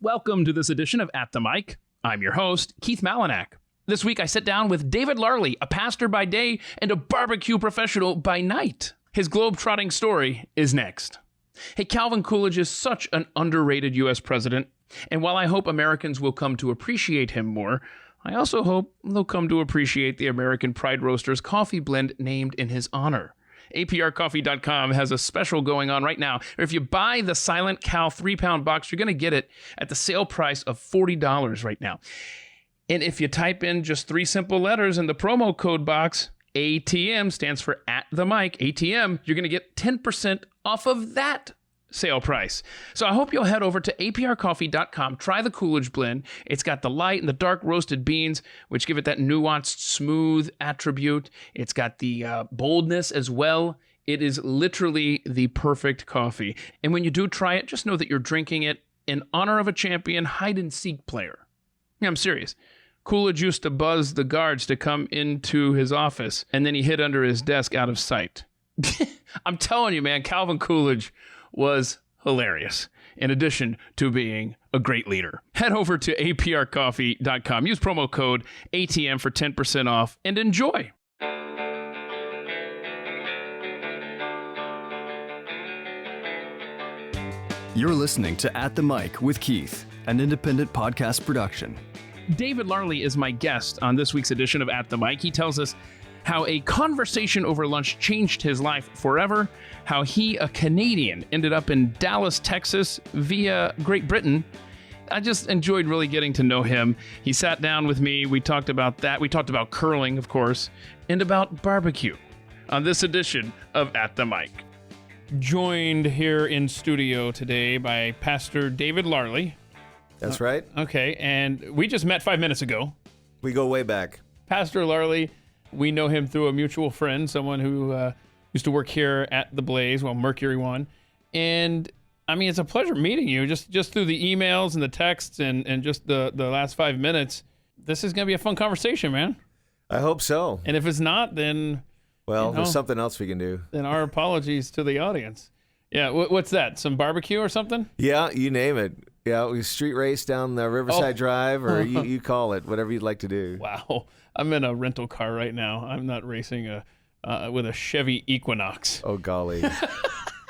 Welcome to this edition of At the Mic. I'm your host, Keith Malinak. This week I sit down with David Larlee, a pastor by day and a barbecue professional by night. His globe-trotting story is next. Hey, Calvin Coolidge is such an underrated U.S. president, and while I hope Americans will come to appreciate him more, I also hope they'll come to appreciate the American Pride Roasters coffee blend named in his honor. APRcoffee.com has a special going on right now. If you buy the Silent Cal 3-pound box, you're going to get it at the sale price of $40 right now. And if you type in just 3 simple letters in the promo code box, ATM stands for At the Mic, ATM, you're going to get 10% off of that sale price. So I hope you'll head over to APRcoffee.com, try the Coolidge blend. It's got the light and the dark roasted beans, which give it that nuanced, smooth attribute. It's got the boldness as well. It is literally the perfect coffee. And when you do try it, just know that you're drinking it in honor of a champion hide-and-seek player. Yeah, I'm serious. Coolidge used to buzz the guards to come into his office, and then he hid under his desk out of sight. I'm telling you, man, Calvin Coolidge was hilarious, in addition to being a great leader. Head over to aprcoffee.com. Use promo code ATM for 10% off and enjoy. You're listening to At the Mic with Keith, an independent podcast production. David Larlee is my guest on this week's edition of At the Mic. He tells us how a conversation over lunch changed his life forever, how he, a Canadian, ended up in Dallas, Texas via Great Britain. I just enjoyed really getting to know him. He sat down with me. We talked about that. We talked about curling, of course, and about barbecue on this edition of At the Mic. Joined here in studio today by Pastor David Larlee. That's right. Okay, and we just met 5 minutes ago. We go way back. Pastor Larlee, we know him through a mutual friend, someone who used to work here at the Blaze, Mercury One. And I mean, it's a pleasure meeting you just through the emails and the texts and just the last 5 minutes. This is going to be a fun conversation, man. I hope so. And if it's not, then... Well, there's something else we can do. Then our apologies to the audience. Yeah, what's that? Some barbecue or something? Yeah, you name it. Yeah, we street race down the Riverside Drive, or you call it, whatever you'd like to do. Wow. I'm in a rental car right now. I'm not racing with a Chevy Equinox. Oh, golly.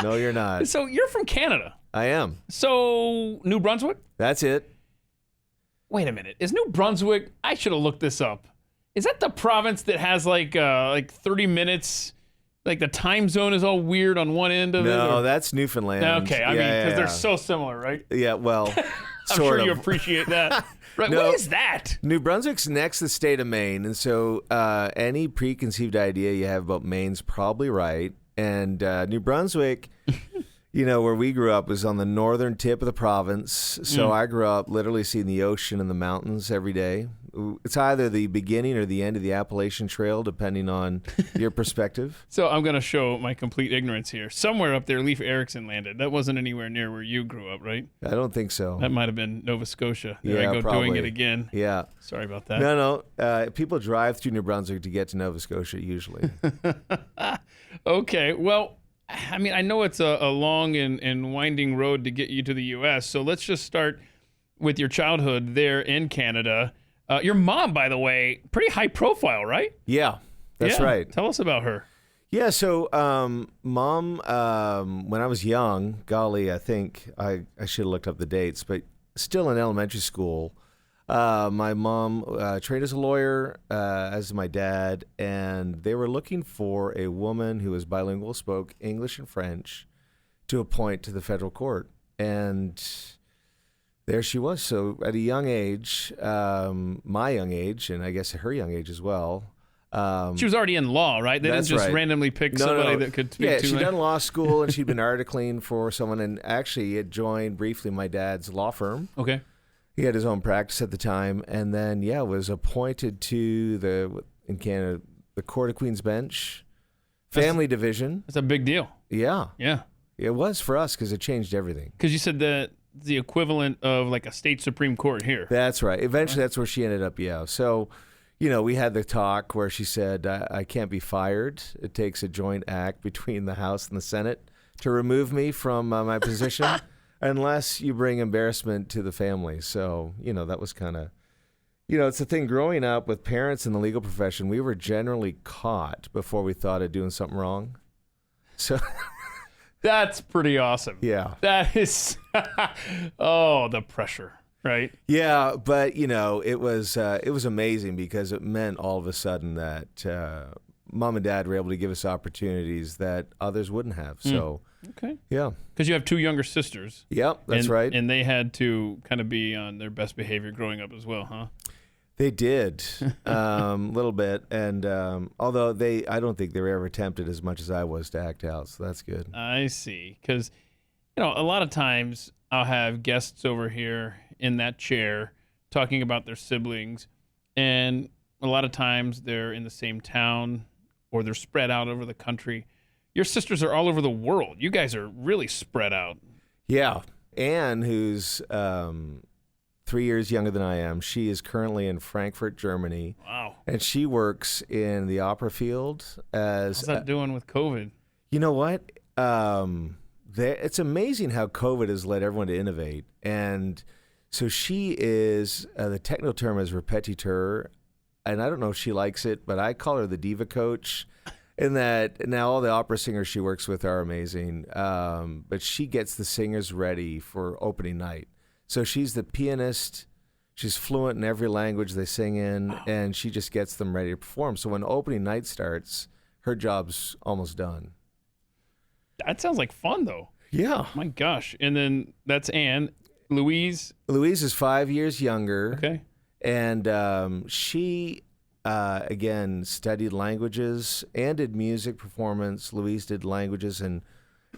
No, you're not. So you're from Canada. I am. So New Brunswick? That's it. Wait a minute. Is New Brunswick, I should have looked this up. Is that the province that has like 30 minutes? Like the time zone is all weird on one end of it? No, that's Newfoundland. Okay, I mean, because they're so similar, right? Yeah, well, I'm sure you appreciate that. Right, No, what is that? New Brunswick's next to the state of Maine, and so any preconceived idea you have about Maine's probably right. And New Brunswick, where we grew up was on the northern tip of the province. So I grew up literally seeing the ocean and the mountains every day. It's either the beginning or the end of the Appalachian Trail, depending on your perspective. So I'm going to show my complete ignorance here. Somewhere up there, Leif Erikson landed. That wasn't anywhere near where you grew up, right? I don't think so. That might have been Nova Scotia. There Yeah, I go probably. doing it again. Yeah. Sorry about that. No. People drive through New Brunswick to get to Nova Scotia usually. Okay. Well, I mean, I know it's a long and winding road to get you to the U.S., so let's just start with your childhood there in Canada. Your mom, by the way, pretty high profile, right? Yeah, that's right. Tell us about her. Yeah, so Mom, when I was young, golly, I think I should have looked up the dates, but still in elementary school, my mom trained as a lawyer, as my dad, and they were looking for a woman who was bilingual, spoke English and French, to appoint to the federal court. And there she was. So at a young age, my young age, and I guess her young age as well. She was already in law, right? They didn't just randomly pick somebody that could speak to she'd done law school, and she'd been articling for someone, and actually had joined briefly my dad's law firm. Okay. He had his own practice at the time, and then, was appointed to in Canada, the Court of Queen's Bench, Family Division. That's a big deal. Yeah. Yeah. It was for us because it changed everything. Because you said that the equivalent of like a state Supreme Court here. That's right. Eventually, that's where she ended up, So, we had the talk where she said, I can't be fired. It takes a joint act between the House and the Senate to remove me from my position. unless you bring embarrassment to the family. So, that was kind of, it's the thing growing up with parents in the legal profession. We were generally caught before we thought of doing something wrong. So That's pretty awesome. Yeah. That is, the pressure, right? Yeah, but it was amazing because it meant all of a sudden that mom and dad were able to give us opportunities that others wouldn't have. So, okay. Yeah. Because you have 2 younger sisters. Yep, that's right. And they had to kind of be on their best behavior growing up as well, huh? They did a little bit, and although I don't think they were ever tempted as much as I was to act out, so that's good. I see. Because, a lot of times I'll have guests over here in that chair talking about their siblings, and a lot of times they're in the same town or they're spread out over the country. Your sisters are all over the world. You guys are really spread out. Yeah. Anne, who's 3 years younger than I am, she is currently in Frankfurt, Germany. Wow. And she works in the opera field as... How's that doing with COVID? You know what? It's amazing how COVID has led everyone to innovate. And so she is, the technical term is repetiteur, and I don't know if she likes it, but I call her the diva coach. In that now all the opera singers she works with are amazing, but she gets the singers ready for opening night. So she's the pianist. She's fluent in every language they sing in, and she just gets them ready to perform. So when opening night starts, her job's almost done. That sounds like fun, though. Yeah. My gosh. And then that's Anne. Louise? Louise is 5 years younger. Okay. And she, again, studied languages and did music performance. Louise did languages in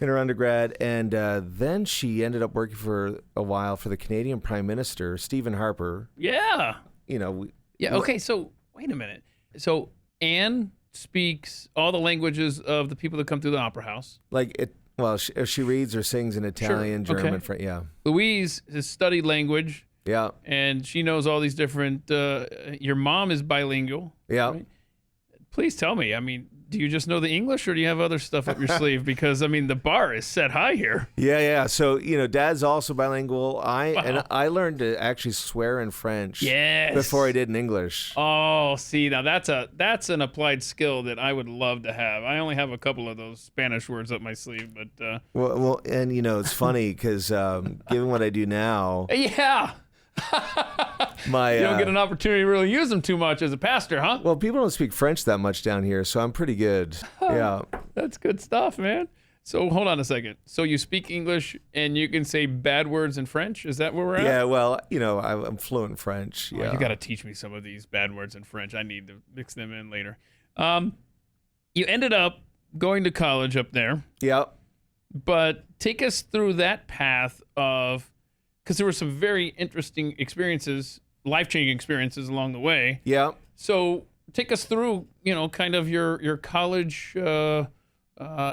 her undergrad. And then she ended up working for a while for the Canadian Prime Minister, Stephen Harper. Yeah. Yeah, okay, so wait a minute. So Anne speaks all the languages of the people that come through the opera house. She reads or sings in Italian, Sure. German, Okay. French, yeah. Louise has studied language. Yeah. And she knows all these different, your mom is bilingual. Yeah. Right? Please tell me, do you just know the English or do you have other stuff up your sleeve? Because, the bar is set high here. Yeah. So, Dad's also bilingual. And I learned to actually swear in French before I did in English. Oh, see, now that's an applied skill that I would love to have. I only have a couple of those Spanish words up my sleeve, but... Well, and, it's funny because given what I do now... Yeah. You don't get an opportunity to really use them too much as a pastor, huh? Well, people don't speak French that much down here, so I'm pretty good. Yeah. That's good stuff, man. So hold on a second. So you speak English and you can say bad words in French? Is that where we're at? Yeah, well, I'm fluent in French. Yeah. You got to teach me some of these bad words in French. I need to mix them in later. You ended up going to college up there. Yeah. But take us through that path of... Because there were some very interesting experiences, life-changing experiences along the way. Yeah. So take us through, kind of your college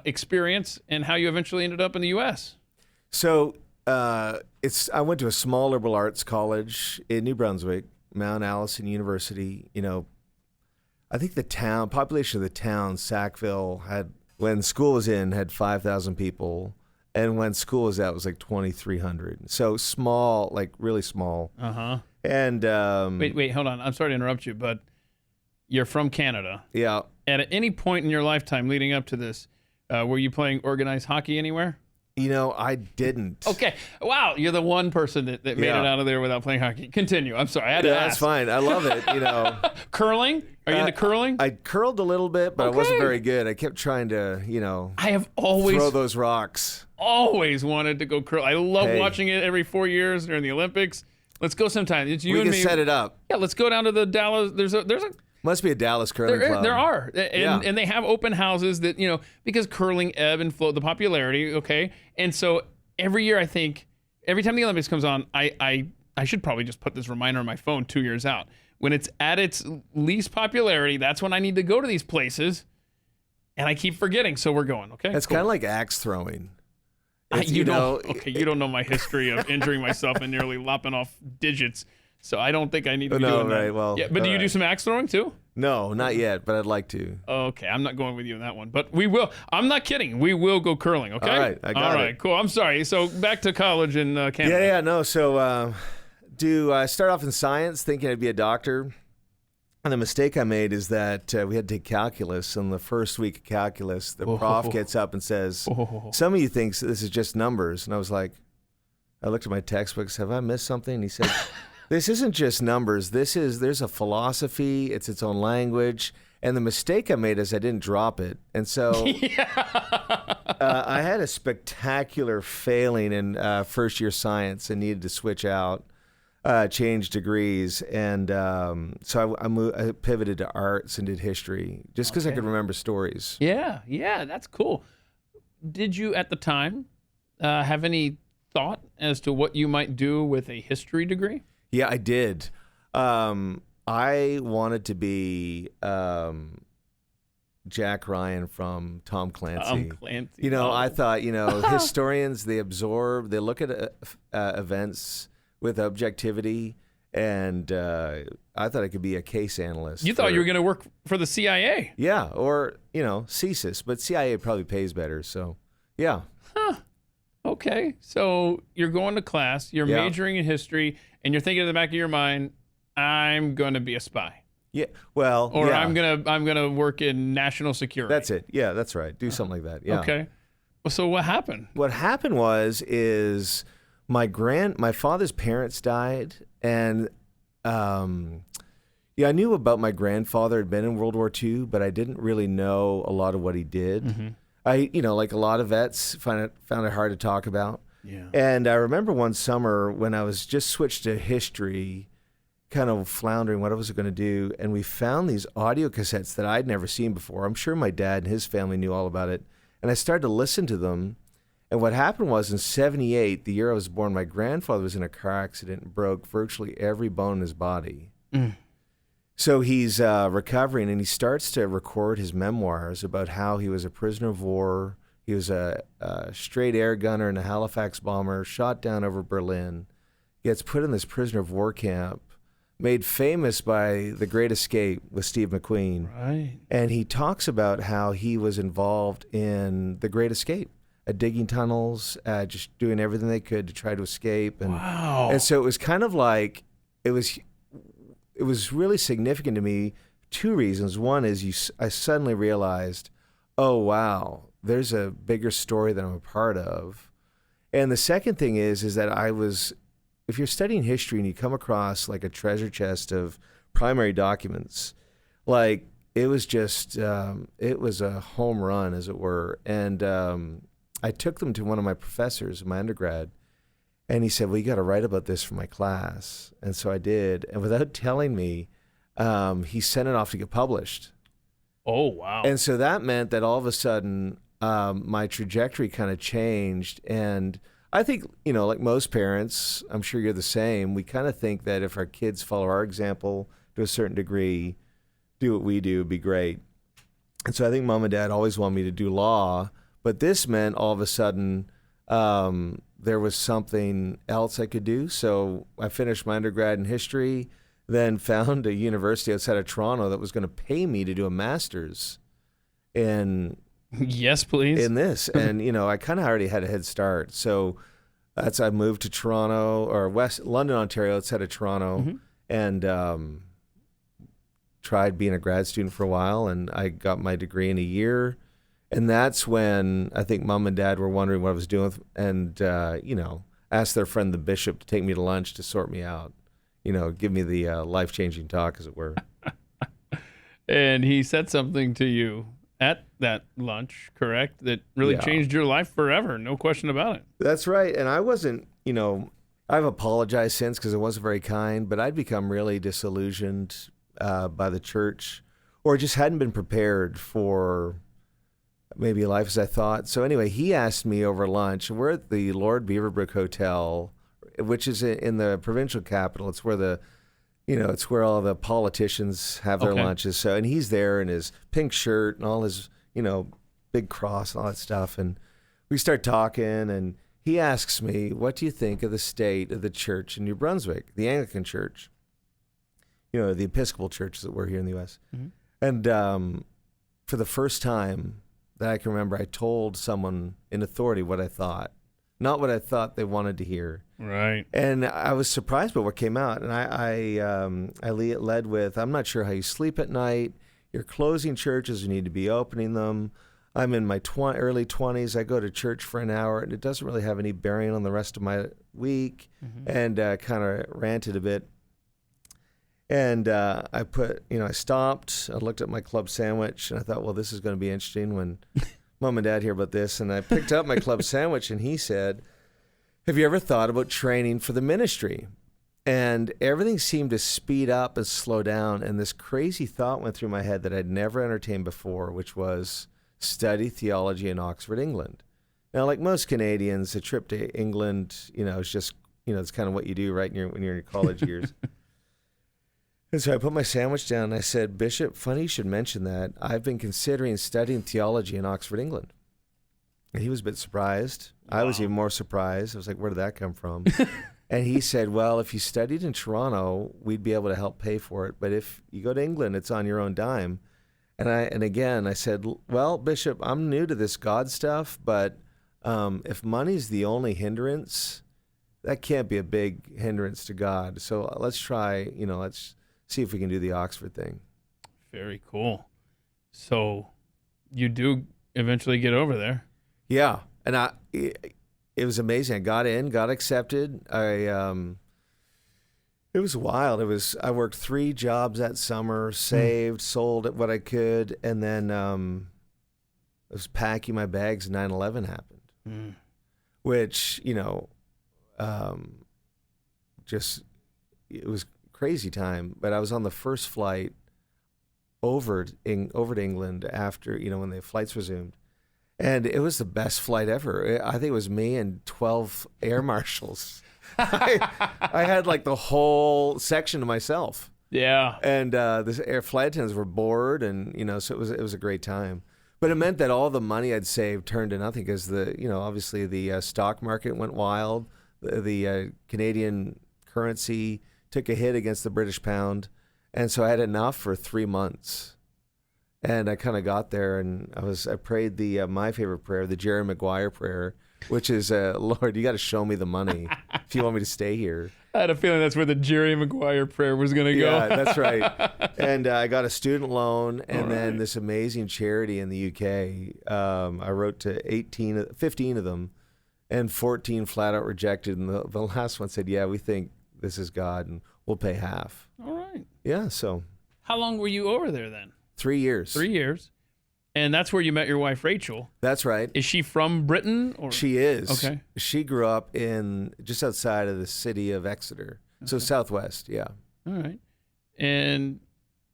experience and how you eventually ended up in the U.S. So I went to a small liberal arts college in New Brunswick, Mount Allison University. I think the population of the town, Sackville, when school was in, had 5,000 people. And when school was out, it was like 2,300. So small, like really small. Uh-huh. And wait, hold on. I'm sorry to interrupt you, but you're from Canada. Yeah. And at any point in your lifetime leading up to this, were you playing organized hockey anywhere? I didn't. Okay. Wow. You're the one person that made it out of there without playing hockey. Continue. I'm sorry. I had to ask. That's fine. I love it. Curling? Are you into curling? I curled a little bit, but I wasn't very good. I kept trying to, I have always throw those rocks. Always wanted to go curl. I love watching it every 4 years during the Olympics. Let's go sometime. It's you we and can me. Set it up. Yeah, let's go down to the Dallas. There's a must be a Dallas curling club. There are. And they have open houses that, because curling ebb and flow, the popularity, okay? And so every year I think, every time the Olympics comes on, I should probably just put this reminder on my phone 2 years out. When it's at its least popularity, that's when I need to go to these places. And I keep forgetting, so we're going, okay? It's kind of like axe throwing. You don't know my history of injuring myself and nearly lopping off digits. So I don't think I need to be No, doing that. right, well, Yeah, but do you all do right. some axe throwing too? No, not yet, but I'd like to. Okay, I'm not going with you on that one, but we will. I'm not kidding. We will go curling, okay? All right, I got All right, it. cool. I'm sorry. So back to college in Canada. Yeah, no. So I start off in science thinking I'd be a doctor. And the mistake I made is that we had to take calculus. And the first week of calculus, the prof gets up and says, some of you think this is just numbers. And I was like, I looked at my textbooks. Have I missed something? And he said, this isn't just numbers. There's a philosophy. It's its own language. And the mistake I made is I didn't drop it. And so I had a spectacular failing in first year science and needed to switch out. Change degrees, and so I pivoted to arts and did history just because I could remember stories. Yeah, that's cool. Did you at the time have any thought as to what you might do with a history degree? Yeah, I did. I wanted to be Jack Ryan from Tom Clancy. You know, I thought, historians, they look at events with objectivity, and I thought I could be a case analyst. You thought you were going to work for the CIA? Yeah, or CSIS, but CIA probably pays better. So, yeah. Okay, so you're going to class, you're majoring in history, and you're thinking in the back of your mind, I'm going to be a spy. Yeah, well, or yeah. I'm gonna work in national security. That's it. Yeah, that's right. Do something like that. Yeah. Okay. Well, so what happened? What happened is my father's parents died, and I knew about my grandfather had been in World War II, but I didn't really know a lot of what he did. Mm-hmm. I, like a lot of vets, found it hard to talk about. Yeah. And I remember one summer when I was just switched to history, kind of floundering what I was going to do, and we found these audio cassettes that I'd never seen before. I'm sure my dad and his family knew all about it, and I started to listen to them. And what happened was in 1978, the year I was born, my grandfather was in a car accident and broke virtually every bone in his body. So he's recovering, and he starts to record his memoirs about how he was a prisoner of war. He was a straight air gunner in a Halifax bomber, shot down over Berlin, gets put in this prisoner of war camp, made famous by The Great Escape with Steve McQueen. Right. And he talks about how he was involved in The Great Escape, digging tunnels, just doing everything they could to try to escape. And, Wow. And so it was kind of like, it was really significant to me. Two reasons. One is I suddenly realized, oh, wow, there's a bigger story that I'm a part of. And the second thing is that if you're studying history and you come across like a treasure chest of primary documents, like it was just, it was a home run, as it were. And I took them to one of my professors in my undergrad, and he said, well, you got to write about this for my class. And so I did. And without telling me, he sent it off to get published. Oh, wow. And so that meant that all of a sudden, my trajectory kind of changed. And I think, like most parents, I'm sure you're the same, we kind of think that if our kids follow our example to a certain degree, do what we do, it'd be great. And so I think mom and dad always wanted me to do law, but this meant all of a sudden there was something else I could do. So I finished my undergrad in history, then found a university outside of Toronto that was going to pay me to do a master's in yes, please. in this. And, I kind of already had a head start. So I moved to Toronto, or London, Ontario, outside of Toronto, and tried being a grad student for a while. And I got my degree in a year. And that's when I think mom and dad were wondering what I was doing, and, asked their friend, the bishop, to take me to lunch to sort me out, give me the life-changing talk, as it were. And he said something to you at that lunch, correct? That really changed your life forever. No question about it. That's right. And I wasn't, I've apologized since because I wasn't very kind, but I'd become really disillusioned by the church, or just hadn't been prepared for maybe life as I thought. So anyway, he asked me over lunch. We're at the Lord Beaverbrook Hotel, which is in the provincial capital. It's where it's where all the politicians have their lunches. So, and he's there in his pink shirt and all his, big cross and all that stuff. And we start talking, and he asks me, what do you think of the state of the church in New Brunswick, the Anglican church? the Episcopal churches that were here in the U.S. Mm-hmm. And for the first time that I can remember, I told someone in authority what I thought, not what I thought they wanted to hear. Right. And I was surprised by what came out. And I led with, I'm not sure how you sleep at night. You're closing churches. You need to be opening them. I'm in my early 20s. I go to church for an hour, and it doesn't really have any bearing on the rest of my week. Mm-hmm. And kind of ranted a bit. And I stopped. I looked at my club sandwich, and I thought, well, this is going to be interesting when Mom and Dad hear about this. And I picked up my club sandwich, and he said, have you ever thought about training for the ministry? And everything seemed to speed up and slow down. And this crazy thought went through my head that I'd never entertained before, which was study theology in Oxford, England. Now, like most Canadians, a trip to England, is just, it's kind of what you do, right, when you're in your college years. And so I put my sandwich down and I said, Bishop, funny you should mention that. I've been considering studying theology in Oxford, England. And he was a bit surprised. Wow. I was even more surprised. I was like, where did that come from? And he said, well, if you studied in Toronto, we'd be able to help pay for it. But if you go to England, it's on your own dime. And again, I said, well, Bishop, I'm new to this God stuff, but if money's the only hindrance, that can't be a big hindrance to God. So let's try, let's see if we can do the Oxford thing. Very cool. So you do eventually get over there. Yeah. And it was amazing. I got in, got accepted. It was wild. I worked 3 jobs that summer, saved, sold what I could, and then I was packing my bags and 9/11 happened, which, just, it was crazy time. But I was on the first flight over to England after, when the flights resumed. And it was the best flight ever. I think it was me and 12 air marshals. I had like the whole section to myself. Yeah. And the air flight attendants were bored, and so it was a great time. But it meant that all the money I'd saved turned to nothing because obviously the stock market went wild. The Canadian currency took a hit against the British pound, and so I had enough for 3 months. And I kind of got there, and I prayed my favorite prayer, the Jerry Maguire prayer, which is, Lord, you got to show me the money if you want me to stay here. I had a feeling that's where the Jerry Maguire prayer was going to go. Yeah, that's right. And I got a student loan, and then this amazing charity in the UK. I wrote to 15 of them, and 14 flat out rejected. And the last one said, yeah, we think this is God, and we'll pay half. All right. Yeah, so. How long were you over there then? 3 years. 3 years. And that's where you met your wife, Rachel. That's right. Is she from Britain? Or? She is. Okay. She grew up just outside of the city of Exeter. Okay. So southwest, yeah. All right. And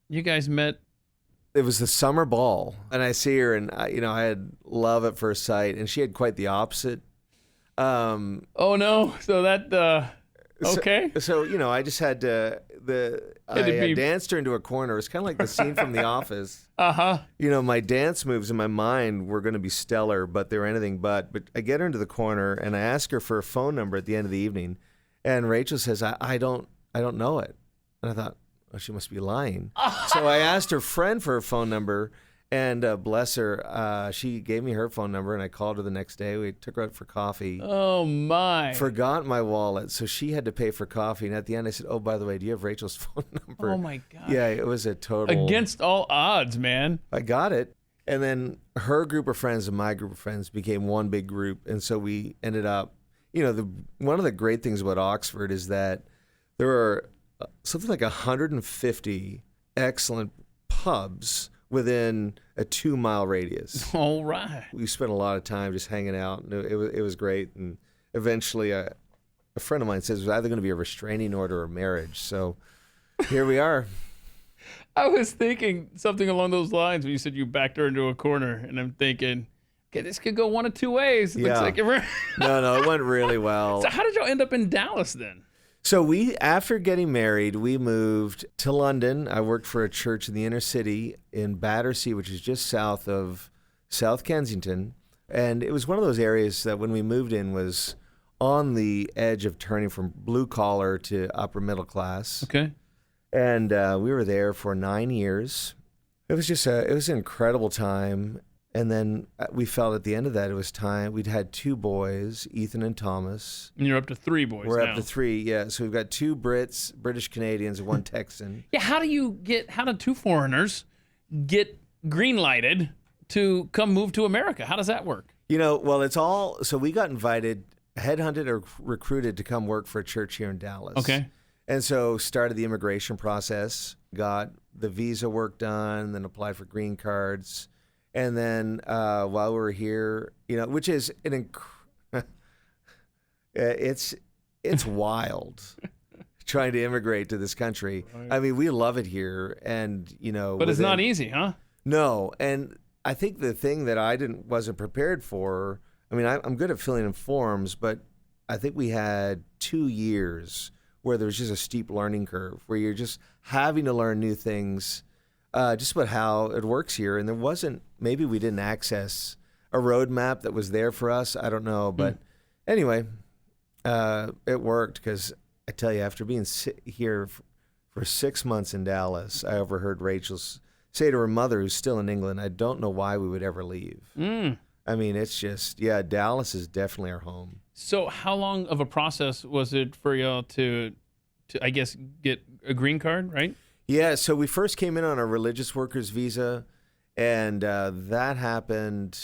you guys met? It was the summer ball. And I see her, and I had love at first sight. And she had quite the opposite. Oh, no. So that... Okay. So I just had to I danced her into a corner. It's kind of like the scene from The Office. Uh-huh. My dance moves in my mind were going to be stellar, but they were anything but. But I get her into the corner, and I ask her for a phone number at the end of the evening, and Rachel says, I don't know it. And I thought, oh, she must be lying. So I asked her friend for her phone number. And bless her, she gave me her phone number, and I called her the next day. We took her out for coffee. Oh, my. Forgot my wallet, so she had to pay for coffee. And at the end, I said, oh, by the way, do you have Rachel's phone number? Oh, my God. Yeah, it was a total... Against all odds, man. I got it. And then her group of friends and my group of friends became one big group. And so we ended up... one of the great things about Oxford is that there are something like 150 excellent pubs within a 2-mile radius. All right. We spent a lot of time just hanging out, and it was great. And eventually, a friend of mine says it was either going to be a restraining order or marriage. So here we are. I was thinking something along those lines when you said you backed her into a corner, and I'm thinking, okay, this could go one of 2 ways. It looks like No, it went really well. So how did y'all end up in Dallas then? So after getting married, we moved to London. I worked for a church in the inner city in Battersea, which is just south of South Kensington. And it was one of those areas that when we moved in was on the edge of turning from blue collar to upper middle class. Okay. And we were there for 9 years. It was just it was an incredible time. And then we felt at the end of that, it was time. We'd had 2 boys, Ethan and Thomas. And you're up to 3 boys We're now. up to 3, yeah. So we've got 2 British Canadians, and 1 Texan. Yeah, how do 2 foreigners get green-lighted to come move to America? How does that work? Well, it's all, so we got invited, headhunted or recruited to come work for a church here in Dallas. Okay. And so started the immigration process, got the visa work done, then applied for green cards. And then while we were here, which is it's wild trying to immigrate to this country. I mean, we love it here, and But it's not easy, huh? No, and I think the thing that I wasn't prepared for. I mean, I'm good at filling in forms, but I think we had 2 years where there was just a steep learning curve, where you're just having to learn new things. Just about how it works here. And there wasn't, maybe we didn't access a roadmap that was there for us. I don't know. But anyway, it worked, because I tell you, after being here for 6 months in Dallas, I overheard Rachel say to her mother, who's still in England, I don't know why we would ever leave. I mean, it's just, Dallas is definitely our home. So how long of a process was it for y'all to I guess, get a green card, right? Yeah, so we first came in on a religious workers visa, and that happened.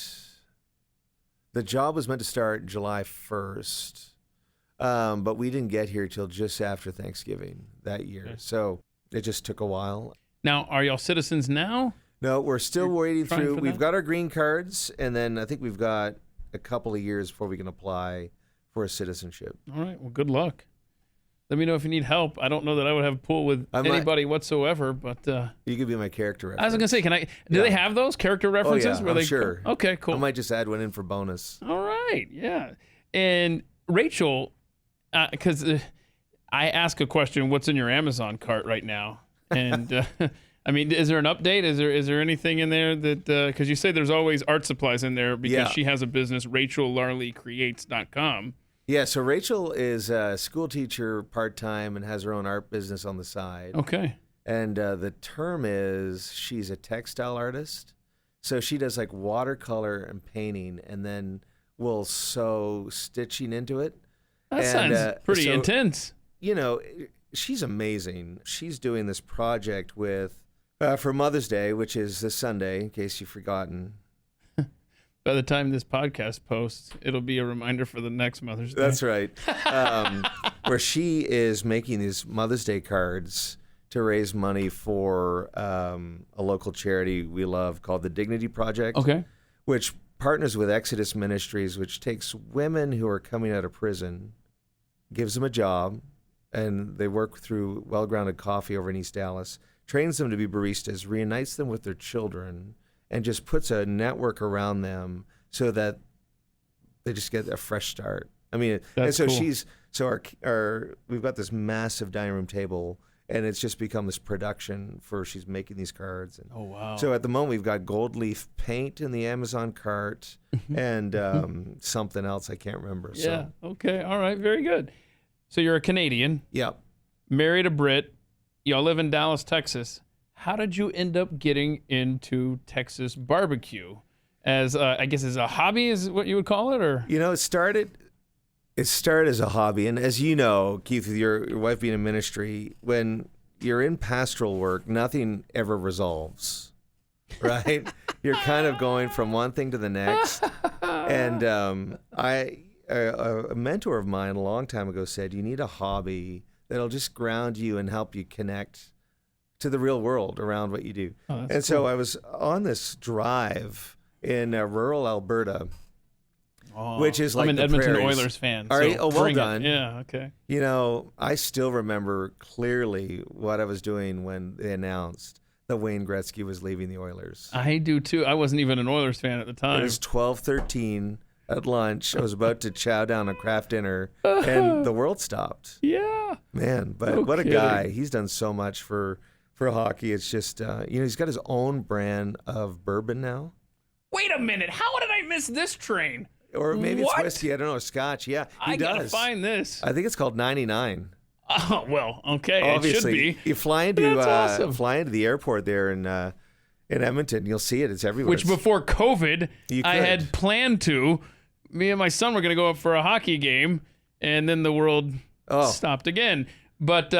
The job was meant to start July 1st, but we didn't get here till just after Thanksgiving that year. Okay. So it just took a while. Now, are y'all citizens now? No, we're still waiting through. We've got our green cards, and then I think we've got a couple of years before we can apply for a citizenship. All right, well, good luck. Let me know if you need help. I don't know that I would have a pull with anybody whatsoever, but you could be my character reference. I was gonna say, do they have those character references? Oh, yeah, I'm sure. Okay, cool. I might just add one in for bonus. All right, yeah. And Rachel, because I ask a question, what's in your Amazon cart right now? And I mean, is there an update? Is there anything in there that because you say there's always art supplies in there because she has a business, RachelLarleeCreates.com. Yeah, so Rachel is a school teacher part-time and has her own art business on the side. Okay. And the term is she's a textile artist. So she does like watercolor and painting, and then will sew stitching into it. That sounds pretty intense. She's amazing. She's doing this project with for Mother's Day, which is this Sunday, in case you've forgotten. By the time this podcast posts, it'll be a reminder for the next Mother's Day. That's right. Where she is making these Mother's Day cards to raise money for a local charity we love called the Dignity Project. Okay. Which partners with Exodus Ministries, which takes women who are coming out of prison, gives them a job, and they work through Well-Grounded Coffee over in East Dallas, trains them to be baristas, reunites them with their children, and just puts a network around them so that they just get a fresh start. I mean, that's and so cool. We've got this massive dining room table, and it's just become this production for she's making these cards. And oh, wow. So at the moment, we've got gold leaf paint in the Amazon cart and something else I can't remember. Yeah, so. Okay, all right, very good. So you're a Canadian. Yep. Married a Brit. Y'all live in Dallas, Texas. How did you end up getting into Texas barbecue? As I guess as a hobby is what you would call it, or it started as a hobby, and as you know, Keith, with your wife being in ministry, when you're in pastoral work, nothing ever resolves, right? You're kind of going from one thing to the next. And a mentor of mine a long time ago said, you need a hobby that'll just ground you and help you connect to the real world around what you do. Oh, that's and cool. so I was on this drive in rural Alberta, which is like I'm an the Edmonton prairies. Oilers fan. Are so you? Oh, well bring done. It. Yeah, okay. I still remember clearly what I was doing when they announced that Wayne Gretzky was leaving the Oilers. I do too. I wasn't even an Oilers fan at the time. It was 12:13 at lunch. I was about to chow down a craft dinner, and the world stopped. Yeah. Man, but what a guy. He's done so much for hockey. It's just, he's got his own brand of bourbon now. Wait a minute. How did I miss this train? Or maybe What? it's whiskey. I don't know. Scotch. Yeah, he does. I gotta find this. I think it's called 99. Oh, well, okay. Obviously, It should be. you fly into That's awesome. the airport there in Edmonton. You'll see it. It's everywhere. Which before COVID, You I could. had planned to. Me and my son were going to go up for a hockey game, and then the world stopped again. But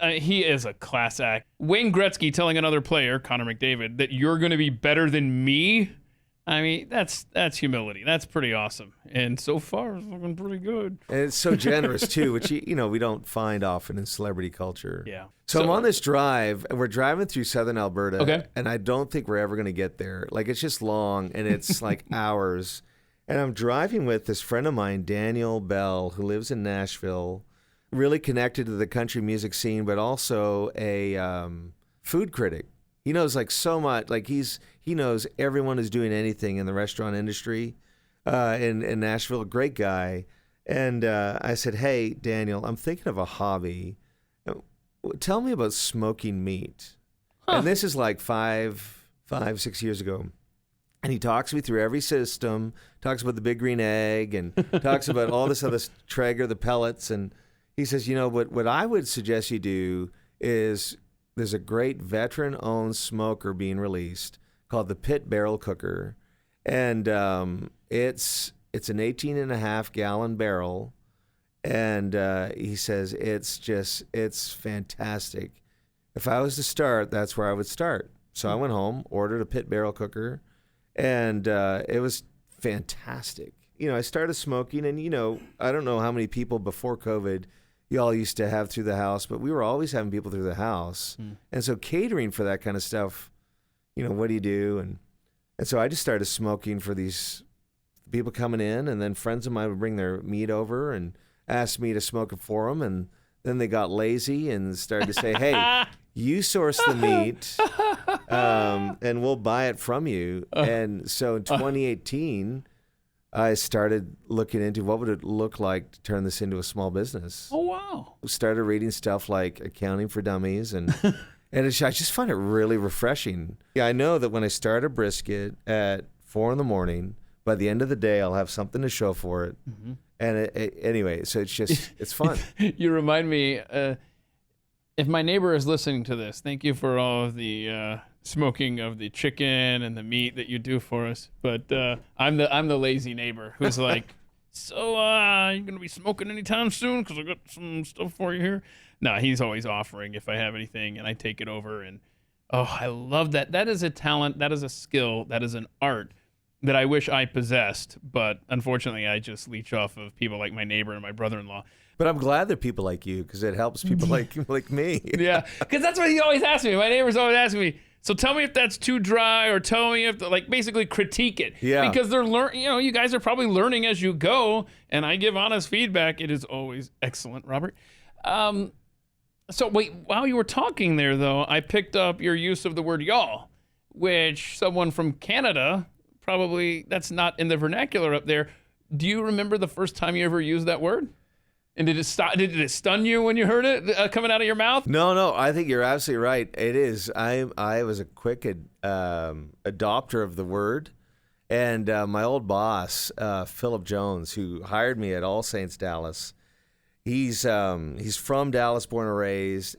he is a class act. Wayne Gretzky telling another player, Connor McDavid, that you're going to be better than me. I mean, that's humility. That's pretty awesome. And so far, it's looking pretty good. And it's so generous too, which we don't find often in celebrity culture. Yeah. So I'm on this drive, and we're driving through southern Alberta. Okay. And I don't think we're ever going to get there. Like, it's just long, and it's like hours. And I'm driving with this friend of mine, Daniel Bell, who lives in Nashville, really connected to the country music scene, but also a food critic. He knows like so much. Like he knows everyone who's doing anything in the restaurant industry in Nashville. Great guy. And I said, hey, Daniel, I'm thinking of a hobby. Tell me about smoking meat. And this is like 6 years ago. And he talks me through every system, talks about the big green egg, and talks about all this other Traeger, the pellets. And he says, what I would suggest you do is there's a great veteran-owned smoker being released called the Pit Barrel Cooker. And it's an 18.5-gallon barrel. And he says it's fantastic. If I was to start, that's where I would start. So I went home, ordered a Pit Barrel Cooker, and it was fantastic. I started smoking, and I don't know how many people before COVID you all used to have through the house, but we were always having people through the house. And so catering for that kind of stuff, what do you do? And so I just started smoking for these people coming in, and then friends of mine would bring their meat over and ask me to smoke it for them. And then they got lazy and started to say, hey, you source the meat, and we'll buy it from you. And so in 2018, I started looking into what would it look like to turn this into a small business. Oh, wow. Started reading stuff like Accounting for Dummies, and I just find it really refreshing. Yeah, I know that when I start a brisket at 4 a.m, by the end of the day, I'll have something to show for it. Mm-hmm. And anyway, so it's fun. You remind me, if my neighbor is listening to this, thank you for all of the smoking of the chicken and the meat that you do for us. But I'm the lazy neighbor who's like, so you gonna be smoking anytime soon? Because I got some stuff for you here. No, he's always offering if I have anything, and I take it over. And I love that. That is a talent. That is a skill. That is an art that I wish I possessed. But unfortunately, I just leech off of people like my neighbor and my brother-in-law. But I'm glad there are people like you, because it helps people like me. Yeah, because that's what he always asks me. My neighbor's always asking me, so tell me if that's too dry, or tell me if, basically critique it. Yeah. Because they're you guys are probably learning as you go, and I give honest feedback. It is always excellent, Robert. So wait, while you were talking there, though, I picked up your use of the word y'all, which someone from Canada, probably that's not in the vernacular up there. Do you remember the first time you ever used that word? And did it stun you when you heard it coming out of your mouth? No, I think you're absolutely right. It is. I was a quick adopter of the word. And my old boss, Philip Jones, who hired me at All Saints Dallas, he's from Dallas, born and raised,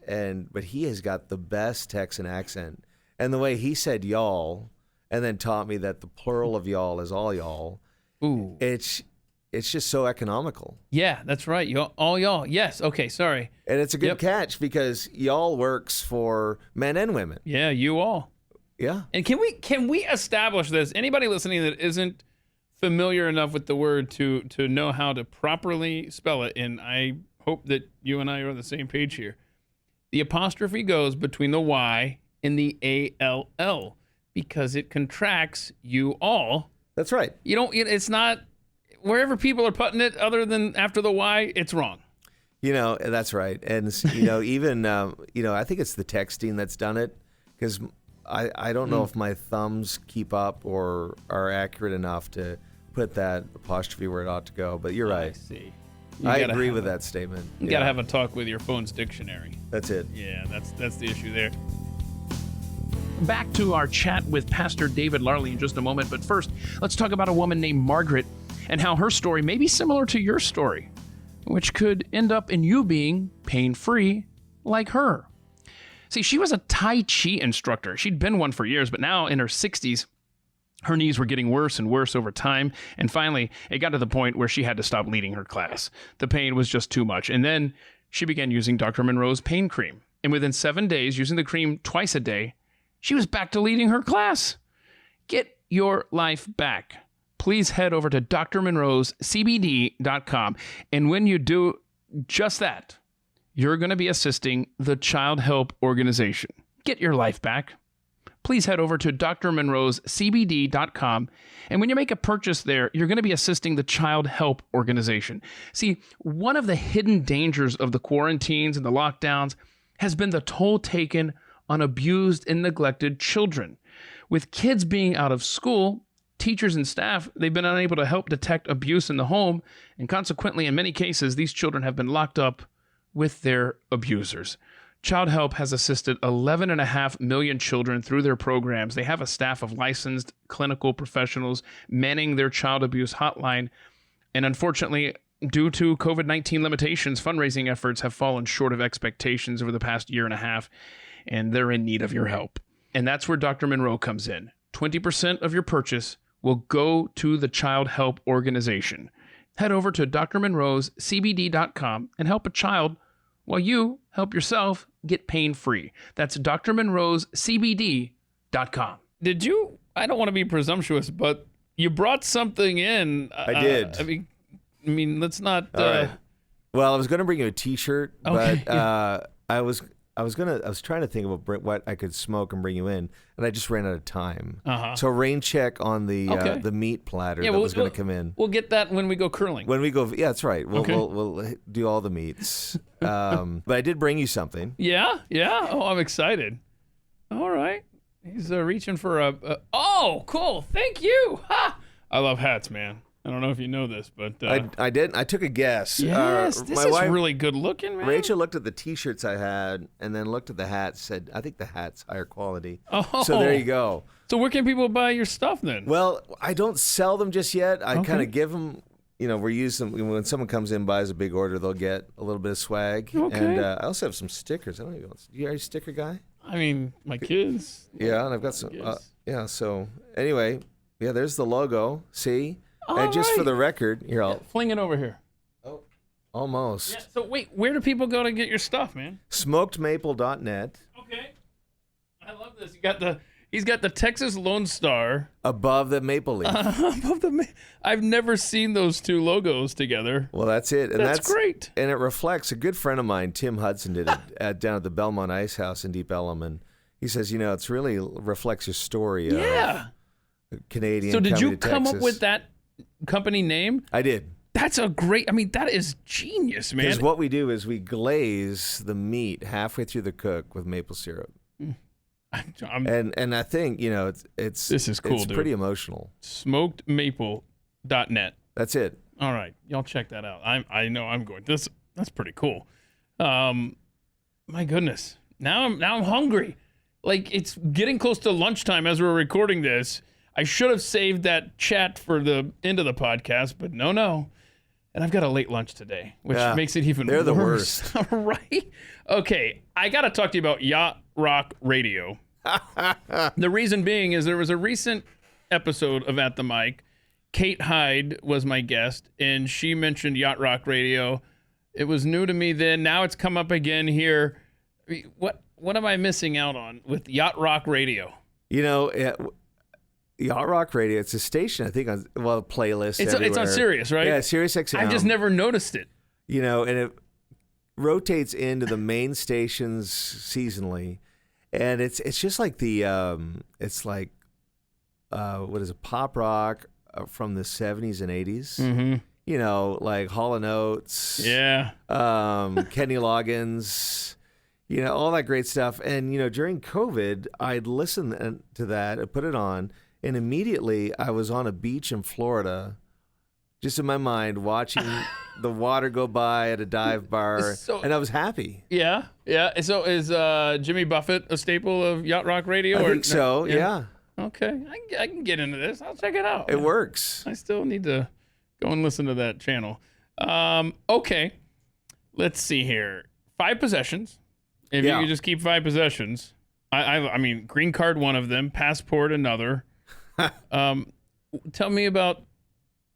but he has got the best Texan accent. And the way he said y'all, and then taught me that the plural of y'all is all y'all. Ooh. It's just so economical. Yeah, that's right. All y'all. Yes. Okay. Sorry. And it's a good catch, because y'all works for men and women. Yeah. You all. Yeah. And can we establish this? Anybody listening that isn't familiar enough with the word to know how to properly spell it, and I hope that you and I are on the same page here. The apostrophe goes between the Y and the ALL, because it contracts you all. That's right. It's not. Wherever people are putting it, other than after the Y, it's wrong. That's right. And, even, I think it's the texting that's done it, because I don't know if my thumbs keep up or are accurate enough to put that apostrophe where it ought to go. But you're right. I see. I agree with that statement. You got to have a talk with your phone's dictionary. That's it. Yeah, that's the issue there. Back to our chat with Pastor David Larlee in just a moment. But first, let's talk about a woman named Margaret and how her story may be similar to your story. which could end up in you being pain-free like her. See, she was a Tai Chi instructor. She'd been one for years, but now in her 60s, her knees were getting worse and worse over time, and finally, it got to the point where she had to stop leading her class. The pain was just too much, and then she began using Dr. Monroe's pain cream. And within 7 days, using the cream twice a day, she was back to leading her class. Get your life back. Please head over to drmonroescbd.com, and when you do just that, you're going to be assisting the Child Help Organization. Get your life back. Please head over to drmonroescbd.com, and when you make a purchase there, you're going to be assisting the Child Help Organization. See, one of the hidden dangers of the quarantines and the lockdowns has been the toll taken on abused and neglected children. With kids being out of school, teachers and staff, they've been unable to help detect abuse in the home, and consequently, in many cases, these children have been locked up with their abusers. Child Help has assisted 11.5 million children through their programs. They have a staff of licensed clinical professionals manning their child abuse hotline. And unfortunately, due to COVID-19 limitations, fundraising efforts have fallen short of expectations over the past year and a half, and they're in need of your help. And that's where Dr. Monroe comes in. 20% of your purchase will go to the Child Help Organization. Head over to drmonroescbd.com and help a child while you help yourself get pain-free. That's drmonroescbd.com. Did you? I don't want to be presumptuous, but you brought something in. I did. I mean, let's not. All right. Well, I was going to bring you a T-shirt, Okay, but I was trying to think of what I could smoke and bring you in, and I just ran out of time. So rain check on the meat platter that was going to come in. We'll get that when we go curling. When we go, yeah, that's right. We'll do all the meats. But I did bring you something. Yeah. Oh, I'm excited. All right. He's reaching for a. Oh, cool. Thank you. Ha! I love hats, man. I don't know if you know this, but I did. I took a guess. Yes, this my is wife, really good looking, man. Rachel looked at the T-shirts I had, and then looked at the hats. Said, "I think the hat's higher quality." Oh, so there you go. So where can people buy your stuff then? Well, I don't sell them just yet. I kind of give them. We use them when someone comes in and buys a big order. They'll get a little bit of swag, and I also have some stickers. I don't know. You are a sticker guy? I mean, my kids. Yeah, and I've got some. Yeah. So anyway, there's the logo. See. And just for the record, here, I'll fling it over here. Oh, almost. Yeah, so wait, where do people go to get your stuff, man? Smokedmaple.net. Okay, I love this. He's got the Texas Lone Star above the maple leaf. I've never seen those two logos together. Well, that's it, and that's great. And it reflects. A good friend of mine, Tim Hudson, did it down at the Belmont Ice House in Deep Ellum, and he says, it's really reflects your story. Yeah. Canadian. So did you come Texas. up with that company name? I did. That's a great. That is genius, man. Because what we do is we glaze the meat halfway through the cook with maple syrup. And I think this is cool. It's dude. pretty emotional. Smokedmaple.net. That's it. All right, y'all check that out. I know I'm going. That's pretty cool. My goodness. Now I'm hungry. Like it's getting close to lunchtime as we're recording this. I should have saved that chat for the end of the podcast, but no. And I've got a late lunch today, which makes it even worse. They're the worst. Right? Okay, I got to talk to you about Yacht Rock Radio. The reason being is there was a recent episode of At the Mic. Kate Hyde was my guest, and she mentioned Yacht Rock Radio. It was new to me then. Now it's come up again here. What am I missing out on with Yacht Rock Radio? Yacht Rock Radio, it's a station, I think, on playlist. It's on Sirius, right? Yeah, Sirius XM. I've just never noticed it. And it rotates into the main stations seasonally, and it's just like what is it, pop rock from the 70s and 80s. Mm-hmm. Like Hall & Oates. Yeah. Kenny Loggins. All that great stuff. And, during COVID, I'd listen to that, I put it on, and immediately I was on a beach in Florida, just in my mind, watching the water go by at a dive bar, and I was happy. Yeah. So is Jimmy Buffett a staple of Yacht Rock Radio? I think so, yeah. Okay, I can get into this. I'll check it out. It works. I still need to go and listen to that channel. Okay. Let's see here. 5 possessions. If you could just keep 5 possessions. I mean, green card one of them, passport another. Tell me about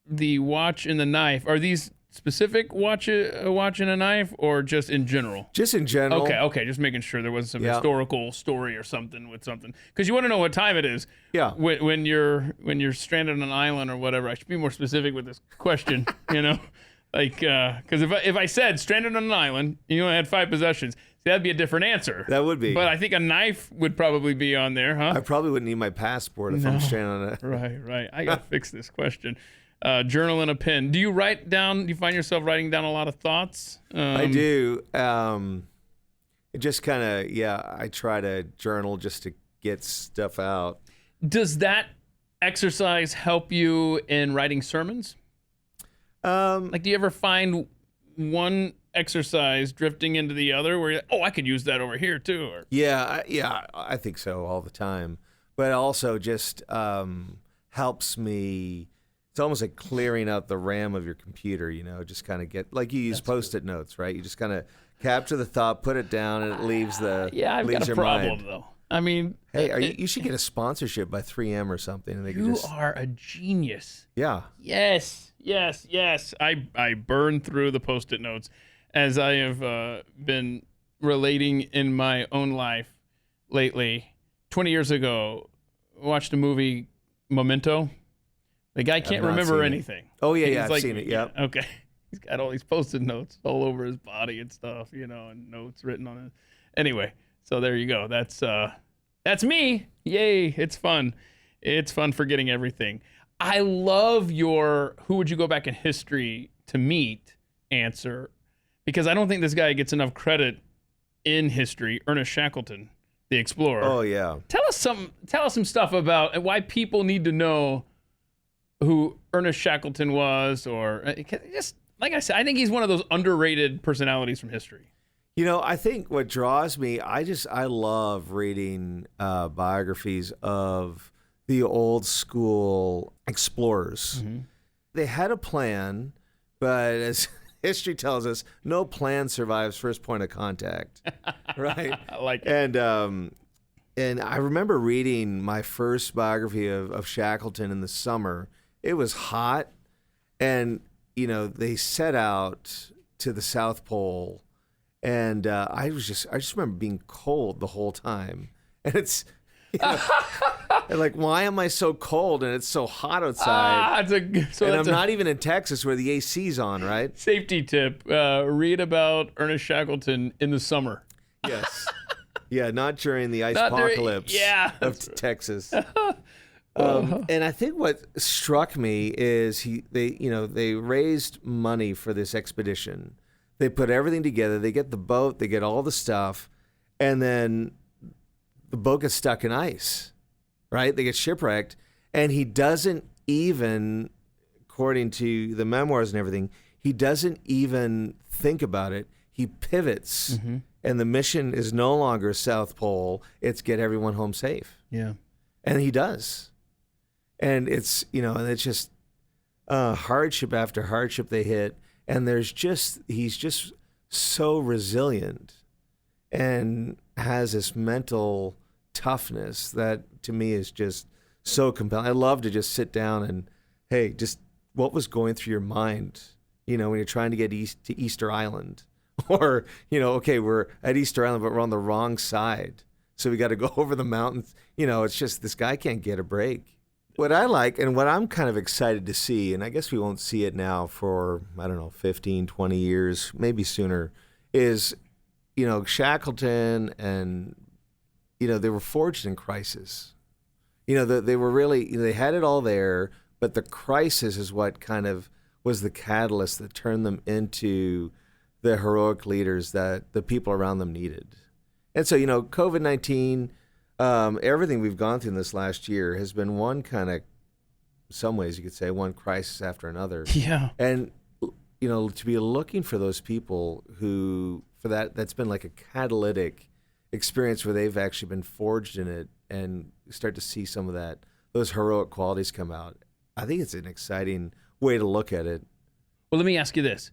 the watch and the knife. Are these specific watch and a knife, or just in general? Just in general. Okay. Just making sure there wasn't some historical story or something with something, because you want to know what time it is. Yeah. When you're stranded on an island or whatever. I should be more specific with this question. Like, because if I said stranded on an island, you only had 5 possessions, that'd be a different answer. That would be. But I think a knife would probably be on there, huh? I probably wouldn't need my passport if I'm stranded on it. Right. I gotta fix this question. Journal and a pen. Do you write down? Do you find yourself writing down a lot of thoughts? I do. It just kind of, I try to journal just to get stuff out. Does that exercise help you in writing sermons? Like, do you ever find one exercise drifting into the other where you're like, I could use that over here too? Or... I think so all the time. But it also just helps me. It's almost like clearing out the RAM of your computer, just kind of get, like you use Post-it notes, right? You just kind of capture the thought, put it down, and it leaves the I've got a problem though. I mean, hey, you should get a sponsorship by 3M or something. And you are a genius. Yeah. Yes. I burn through the Post-it notes as I have been relating in my own life lately. 20 years ago, watched a movie, Memento. The guy can't remember anything. Oh, yeah, I've seen it, yeah. Okay. He's got all these Post-it notes all over his body and stuff, and notes written on it. Anyway, so there you go. That's me. Yay, it's fun. It's fun forgetting everything. I love your who would you go back in history to meet answer, because I don't think this guy gets enough credit in history. Ernest Shackleton, the explorer. Oh, yeah. Tell us some stuff about why people need to know who Ernest Shackleton was, or just like I said, I think he's one of those underrated personalities from history. I think what draws me, I love reading biographies of the old school explorers. Mm-hmm. They had a plan, but as history tells us, no plan survives first point of contact, right? I like it. And I remember reading my first biography of Shackleton in the summer. It was hot, and they set out to the South Pole, and I just remember being cold the whole time, and it's and like, why am I so cold and it's so hot outside? I'm not even in Texas where the AC's on, right? Safety tip: read about Ernest Shackleton in the summer. Yes, not during the ice apocalypse of Texas. And I think what struck me is they raised money for this expedition. They put everything together. They get the boat. They get all the stuff, and then the boat gets stuck in ice. Right? They get shipwrecked, and he doesn't even, according to the memoirs and everything, he doesn't even think about it. He pivots, and the mission is no longer South Pole. It's get everyone home safe. Yeah, and he does. And it's, and it's just hardship after hardship they hit. And he's just so resilient and has this mental toughness that to me is just so compelling. I love to just sit down and, hey, just what was going through your mind, when you're trying to get to Easter Island, or, okay, we're at Easter Island, but we're on the wrong side. So we got to go over the mountains. It's just this guy can't get a break. What I like and what I'm kind of excited to see, and I guess we won't see it now for, 15, 20 years, maybe sooner, is, Shackleton and, they were forged in crisis. They were really, they had it all there, but the crisis is what kind of was the catalyst that turned them into the heroic leaders that the people around them needed. And so, COVID-19, everything we've gone through in this last year has been one kind of, some ways you could say, one crisis after another. Yeah. And, to be looking for those people who, that's been like a catalytic experience where they've actually been forged in it and start to see some of those heroic qualities come out. I think it's an exciting way to look at it. Well, let me ask you this.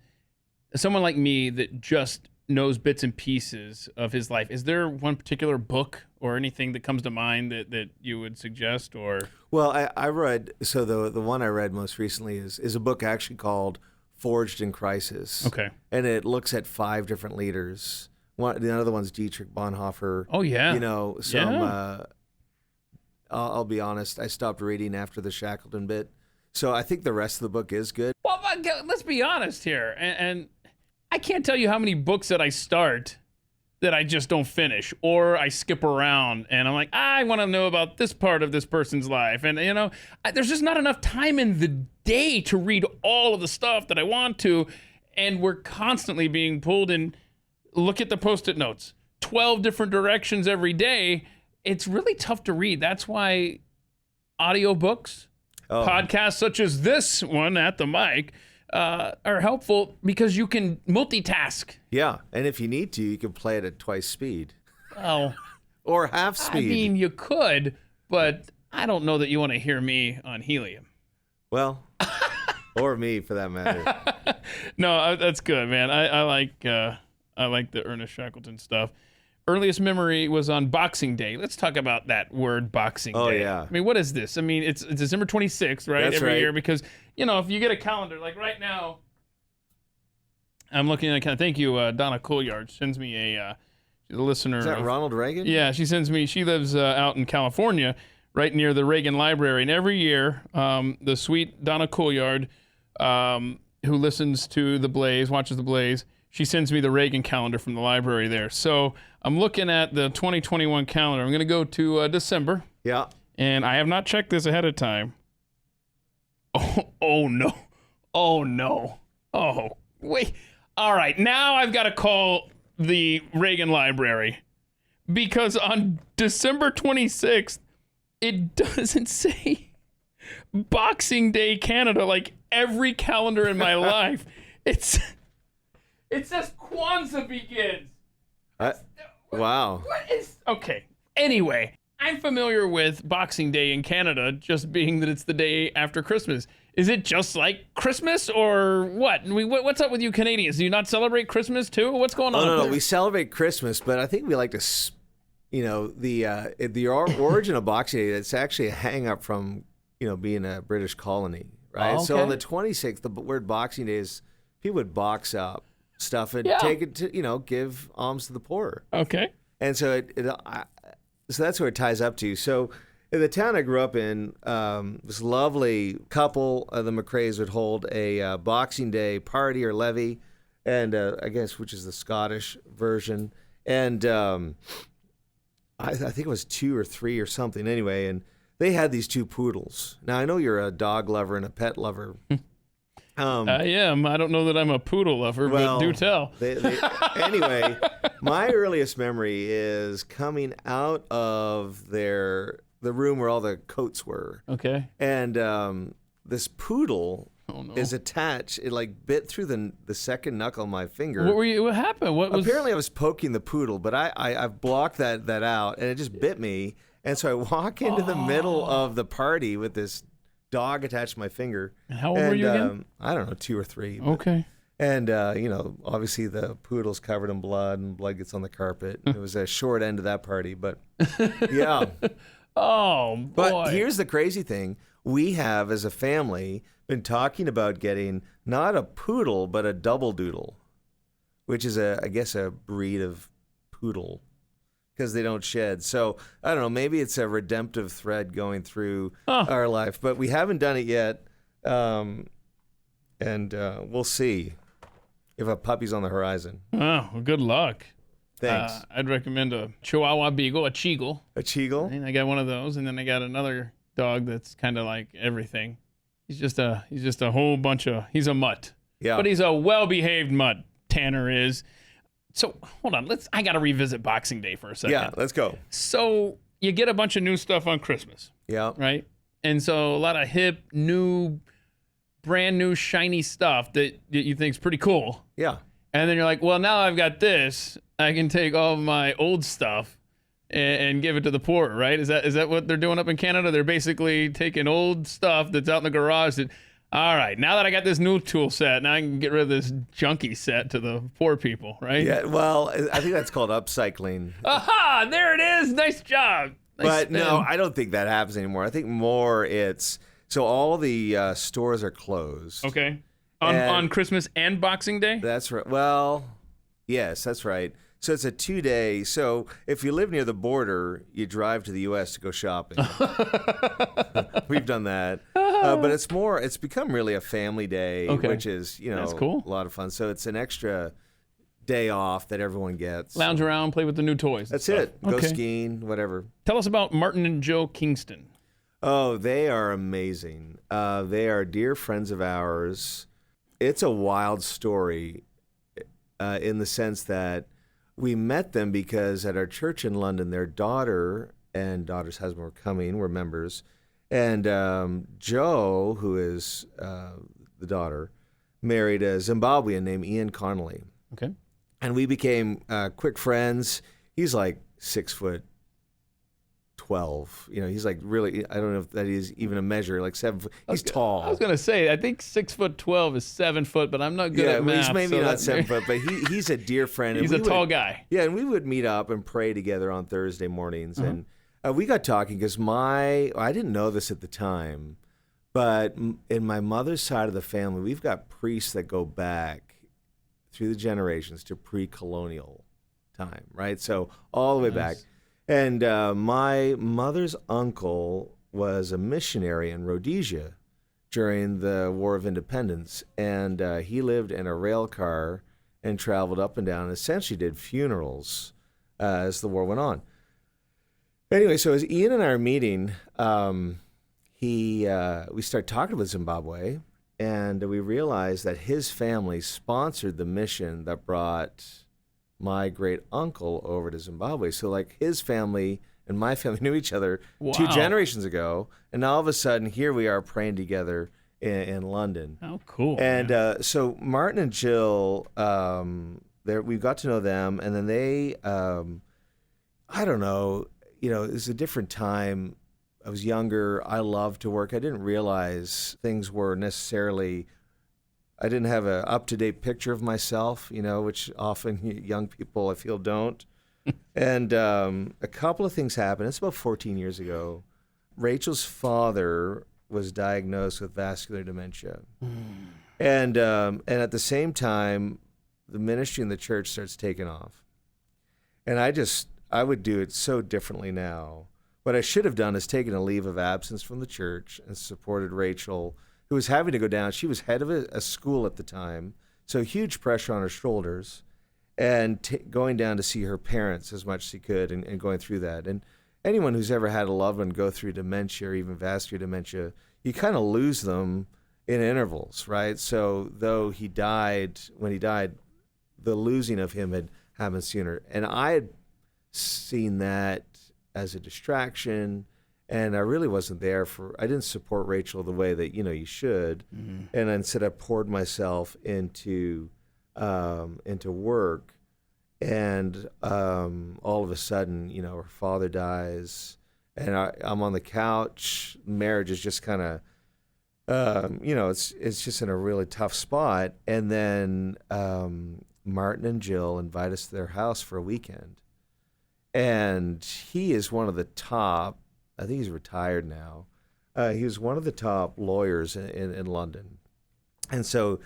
Someone like me that just knows bits and pieces of his life, is there one particular book or anything that comes to mind that you would suggest? Or Well, I read, so the one I read most recently is a book actually called Forged in Crisis. Okay. And it looks at 5 different leaders. The other one's Dietrich Bonhoeffer. Oh, yeah. You know, some, Yeah. I'll be honest, I stopped reading after the Shackleton bit. So I think the rest of the book is good. Well, but let's be honest here. And I can't tell you how many books that I start that I just don't finish, or I skip around and I'm like, I want to know about this part of this person's life. And, there's just not enough time in the day to read all of the stuff that I want to. And we're constantly being pulled in. Look at the Post-it notes, 12 different directions every day. It's really tough to read. That's why audiobooks, podcasts such as this one at the mic, are helpful because you can multitask. Yeah, and if you need to, you can play it at twice speed. Oh, Or half speed. I mean, you could, but I don't know that you want to hear me on helium. Well, or me for that matter. No, that's good, man. I like the Ernest Shackleton stuff. Earliest memory was on Boxing Day. Let's talk about that word, Boxing Day. Oh, yeah. I mean, what is this? I mean, it's December 26th, right? That's Every right. year, because, if you get a calendar, like right now, I'm looking at a calendar. Thank you, Donna Couillard sends me she's a listener. Is that Ronald Reagan? Yeah, she lives out in California, right near the Reagan Library. And every year, the sweet Donna Couillard, who listens to The Blaze, watches The Blaze, she sends me the Reagan calendar from the library there. So I'm looking at the 2021 calendar. I'm going to go to December. Yeah. And I have not checked this ahead of time. Oh, no. Oh, no. Oh, wait. All right. Now I've got to call the Reagan Library. Because on December 26th, it doesn't say Boxing Day Canada like every calendar in my life. It says Kwanzaa begins. Wow. What is... Okay. Anyway, I'm familiar with Boxing Day in Canada just being that it's the day after Christmas. Is it just like Christmas or what? What's up with you Canadians? Do you not celebrate Christmas too? What's going on? No. We celebrate Christmas, but I think we like to, the origin of Boxing Day, it's actually a hang up from, being a British colony, right? Oh, okay. So on the 26th, the word Boxing Day is people would box up stuff and take it to, give alms to the poor. Okay. And so so that's where it ties up to. So in the town I grew up in, this lovely couple, the McRaes, would hold a Boxing Day party or levee, and I guess which is the Scottish version. And I think it was 2 or 3 or something anyway. And they had these 2 poodles. Now I know you're a dog lover and a pet lover. I am. I don't know that I'm a poodle lover, but do tell. Anyway, my earliest memory is coming out of the room where all the coats were. Okay. And this poodle is attached. It bit through the second knuckle of my finger. What happened? Apparently I was poking the poodle, but I've blocked that out, and it just bit me. And so I walk into the middle of the party with this dog attached to my finger. And how old were you again? I don't know, 2 or 3. Okay. And, obviously the poodle's covered in blood and blood gets on the carpet. It was a short end of that party, but yeah. Oh, boy. But here's the crazy thing. We have, as a family, been talking about getting not a poodle, but a double doodle, which is, I guess, a breed of poodle because they don't shed. So, I don't know, maybe it's a redemptive thread going through our life, but we haven't done it yet. And we'll see if a puppy's on the horizon. Oh, well, good luck. Thanks. I'd recommend a Chihuahua Beagle, a Cheagle. A Cheagle? And I got one of those, and then I got another dog that's kind of like everything. He's just a whole bunch of... He's a mutt. Yeah. But he's a well-behaved mutt. Tanner is. So, hold on. I got to revisit Boxing Day for a second. Yeah, let's go. So, you get a bunch of new stuff on Christmas. Yeah. Right? And so, a lot of hip, new, brand new, shiny stuff that you think is pretty cool. Yeah. And then you're like, well, now I've got this. I can take all of my old stuff and give it to the poor, right? Is that what they're doing up in Canada? They're basically taking old stuff that's out in the garage that All right, now that I got this new tool set, now I can get rid of this junky set to the poor people, right? Yeah, well, I think that's called upcycling. Aha! There it is. Nice job. Nice But spin. no, I don't think that happens anymore. I think more it's so all the stores are closed. Okay. And- On Christmas and Boxing Day? That's right. Well, yes, that's right. So it's a 2-day. So if you live near the border, you drive to the U.S. to go shopping. We've done that. But it's become really a family day, Okay. which is, That's cool. a lot of fun. So it's an extra day off that everyone gets. Lounge around, play with the new toys. and That's stuff. it. Go Okay. skiing, whatever. Tell us about Martin and Joe Kingston. Oh, they are amazing. They are dear friends of ours. It's a wild story in the sense that we met them because at our church in London, their daughter and daughter's husband were members. And Joe, who is the daughter, married a Zimbabwean named Ian Connolly. Okay. And we became quick friends. He's like 6'12". He's like really, I don't know if that is even a measure, like 7 foot. He's tall. I was going to say, I think 6'12" is 7 foot, but I'm not good Yeah, at well, math. he's maybe so not that- 7 foot, but he's a dear friend. He's And a we tall would- guy. Yeah, and we would meet up and pray together on Thursday mornings. And we got talking because I didn't know this at the time, but in my mother's side of the family, we've got priests that go back through the generations to pre-colonial time, right? So all the way back. And my mother's uncle was a missionary in Rhodesia during the War of Independence, and he lived in a rail car and traveled up and down and essentially did funerals as the war went on. Anyway, so as Ian and I are meeting, we start talking about Zimbabwe, and we realized that his family sponsored the mission that brought my great uncle over to Zimbabwe. So like his family and my family knew each other 2 Wow. generations ago, and now all of a sudden here we are praying together in London. Oh, cool. And so Martin and Jill, we got to know them, and then they, I don't know, it was a different time. I was younger. I loved to work. I didn't realize things were necessarily. I didn't have an up-to-date picture of myself, which often young people, I feel, don't. And a couple of things happened. It's about 14 years ago. Rachel's father was diagnosed with vascular dementia. And at the same time, the ministry in the church starts taking off. And I would do it so differently now. What I should have done is taken a leave of absence from the church and supported Rachel, who was having to go down. She was head of a school at the time, so huge pressure on her shoulders, and going down to see her parents as much as she could and going through that. And anyone who's ever had a loved one go through dementia or even vascular dementia, you kind of lose them in intervals, right? So though when he died, the losing of him had happened sooner. And I had seen that as a distraction, and I really wasn't there I didn't support Rachel the way that, you should. Mm-hmm. And instead I poured myself into work, and all of a sudden, her father dies, and I'm on the couch. Marriage is just kind of, it's just in a really tough spot. And then Martin and Jill invite us to their house for a weekend. And he is one of the top, I think he's retired now. He was one of the top lawyers in London. And so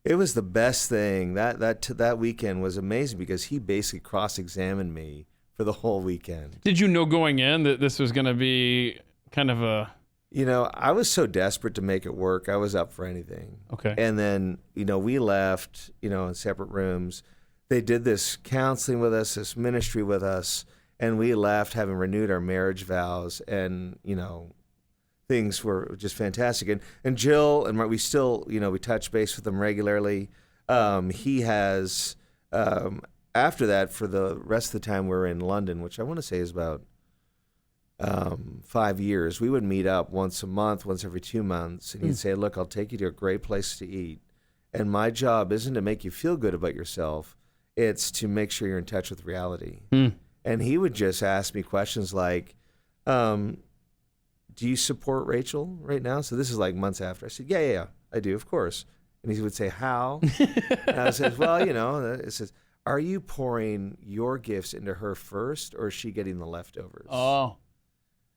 it was the best thing. That weekend was amazing because he basically cross-examined me for the whole weekend. Did you know going in that this was going to be kind of a... I was so desperate to make it work. I was up for anything. Okay. And then, we left, in separate rooms. They did this counseling with us, this ministry with us, and we left having renewed our marriage vows, and, things were just fantastic. And Jill and we still, we touch base with them regularly. He has, after that, for the rest of the time we're in London, which I want to say is about 5 years, we would meet up once a month, once every 2 months, and he'd say, look, I'll take you to a great place to eat. And my job isn't to make you feel good about yourself. It's to make sure you're in touch with reality. And he would just ask me questions like, do you support Rachel right now? So this is like months after. I said, yeah, I do, of course. And he would say, how? And I said, well, it says, are you pouring your gifts into her first, or is she getting the leftovers? Oh.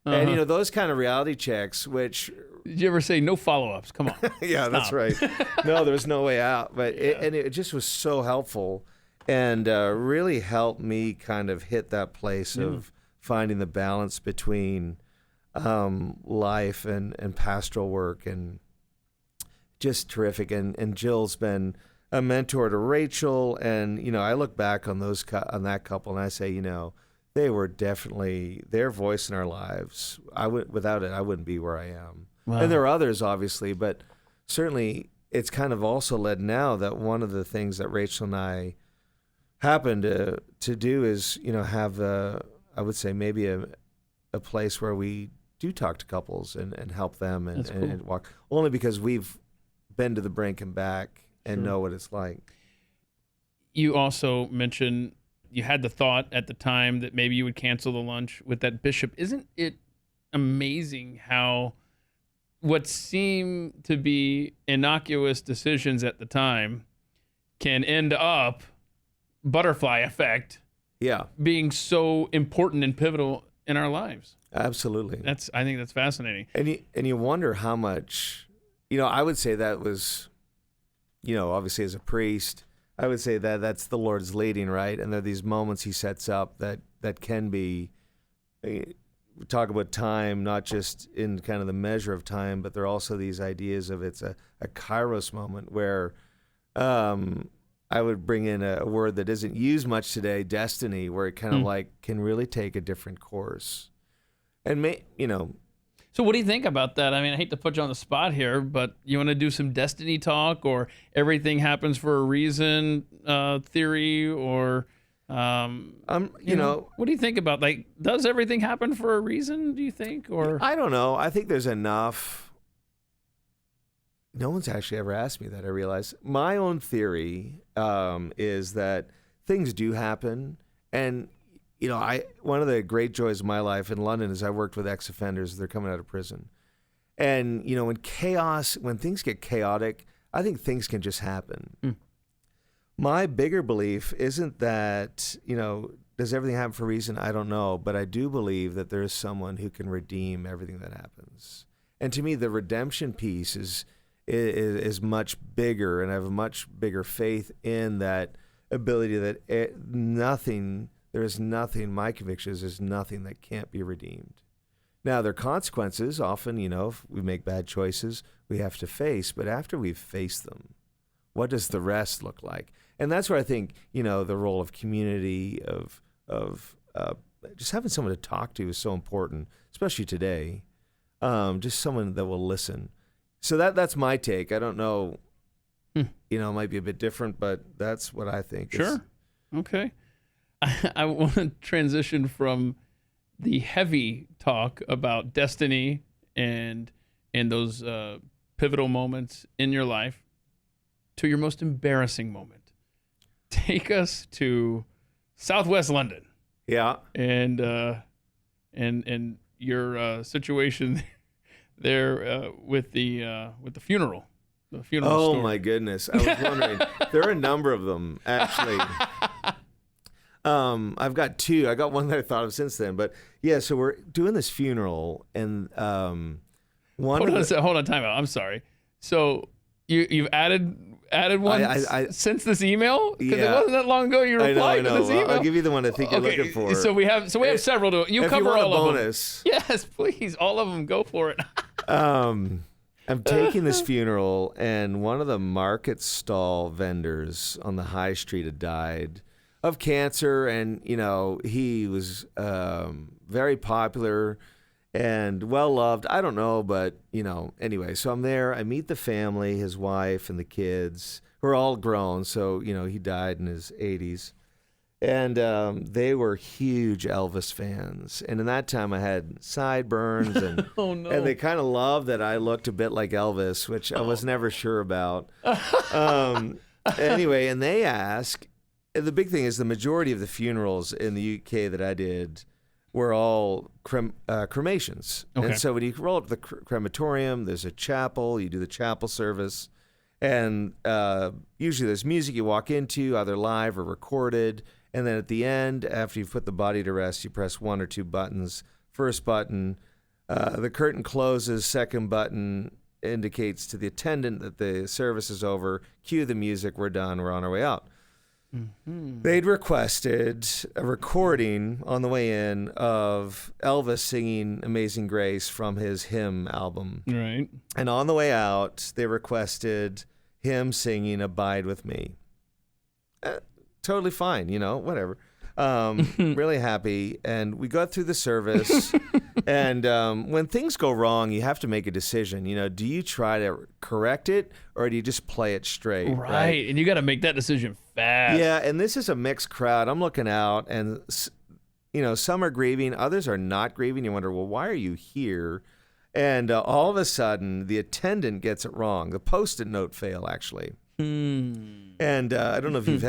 And, those kind of reality checks, which... Did you ever say no follow-ups? Come on. Yeah, Stop. That's right. No, there was no way out. But it just was so helpful and really helped me kind of hit that place of finding the balance between life and pastoral work, and just terrific. And Jill's been a mentor to Rachel, and I look back on on that couple, and I say, they were definitely their voice in our lives. Without it, I wouldn't be where I am. Wow. And there are others, obviously, but certainly it's kind of also led now that one of the things that Rachel and I happen to do is, have I would say maybe a place where we do talk to couples and help them and walk, only because we've been to the brink and back and know what it's like. You also mentioned you had the thought at the time that maybe you would cancel the lunch with that bishop. Isn't it amazing how what seemed to be innocuous decisions at the time can end up, butterfly effect, being so important and pivotal in our lives? Absolutely. I think that's fascinating. And you wonder how much, I would say that was, obviously as a priest, I would say that that's the Lord's leading, right? And there are these moments he sets up that can be, we talk about time, not just in kind of the measure of time, but there are also these ideas of it's a kairos moment where I would bring in a word that isn't used much today, destiny, where it kind of like can really take a different course. And, So what do you think about that? I mean, I hate to put you on the spot here, but you want to do some destiny talk, or everything happens for a reason theory, or you know, what do you think about, like, does everything happen for a reason, do you think? Or I don't know. I think there's enough. No one's actually ever asked me that, I realize. My own theory is that things do happen, and one of the great joys of my life in London is I worked with ex-offenders. They're coming out of prison. And, when things get chaotic, I think things can just happen. My bigger belief isn't that, does everything happen for a reason? I don't know. But I do believe that there is someone who can redeem everything that happens. And to me, the redemption piece is much bigger, and I have a much bigger faith in that ability that there is nothing, my conviction is there's nothing that can't be redeemed. Now, there are consequences. Often, if we make bad choices, we have to face. But after we've faced them, what does the rest look like? And that's where I think, the role of community, of just having someone to talk to is so important, especially today. Just someone that will listen. So that's my take. I don't know, it might be a bit different, but that's what I think. Sure. Okay. I want to transition from the heavy talk about destiny and those pivotal moments in your life to your most embarrassing moment. Take us to Southwest London. Yeah. And your situation there with the funeral. The funeral story. My goodness. I was wondering. There are a number of them, actually. I've got two. I got one that I thought of since then, but yeah. So we're doing this funeral, and hold on, time out. I'm sorry. So you've added one since this email? Because it wasn't that long ago you replied to this email. I'll give you the one I think you're looking for. So we have several. You if cover you want all a of bonus, them. Yes, please, all of them. Go for it. I'm taking this funeral, and one of the market stall vendors on the high street had died of cancer, and he was very popular and well loved. I don't know, but anyway. So I'm there. I meet the family, his wife and the kids, who are all grown. So he died in his 80s, and they were huge Elvis fans. And in that time, I had sideburns, and oh, no. And they kind of loved that I looked a bit like Elvis, which I was never sure about. Anyway, and they ask. The big thing is the majority of the funerals in the UK that I did were all cremations. Okay. And so when you roll up to the crematorium, there's a chapel. You do the chapel service. And usually there's music you walk into, either live or recorded. And then at the end, after you've put the body to rest, you press one or two buttons. First button, the curtain closes. Second button indicates to the attendant that the service is over. Cue the music. We're done. We're on our way out. Mm-hmm. They'd requested a recording on the way in of Elvis singing Amazing Grace from his hymn album. Right. And on the way out, they requested him singing Abide With Me. Totally fine, whatever. Really happy. And we got through the service. And when things go wrong, you have to make a decision. Do you try to correct it or do you just play it straight? Right. And you got to make that decision fast. Yeah. And this is a mixed crowd. I'm looking out and, some are grieving. Others are not grieving. You wonder, well, why are you here? And all of a sudden, the attendant gets it wrong. The Post-it note fail, actually. And I don't know if you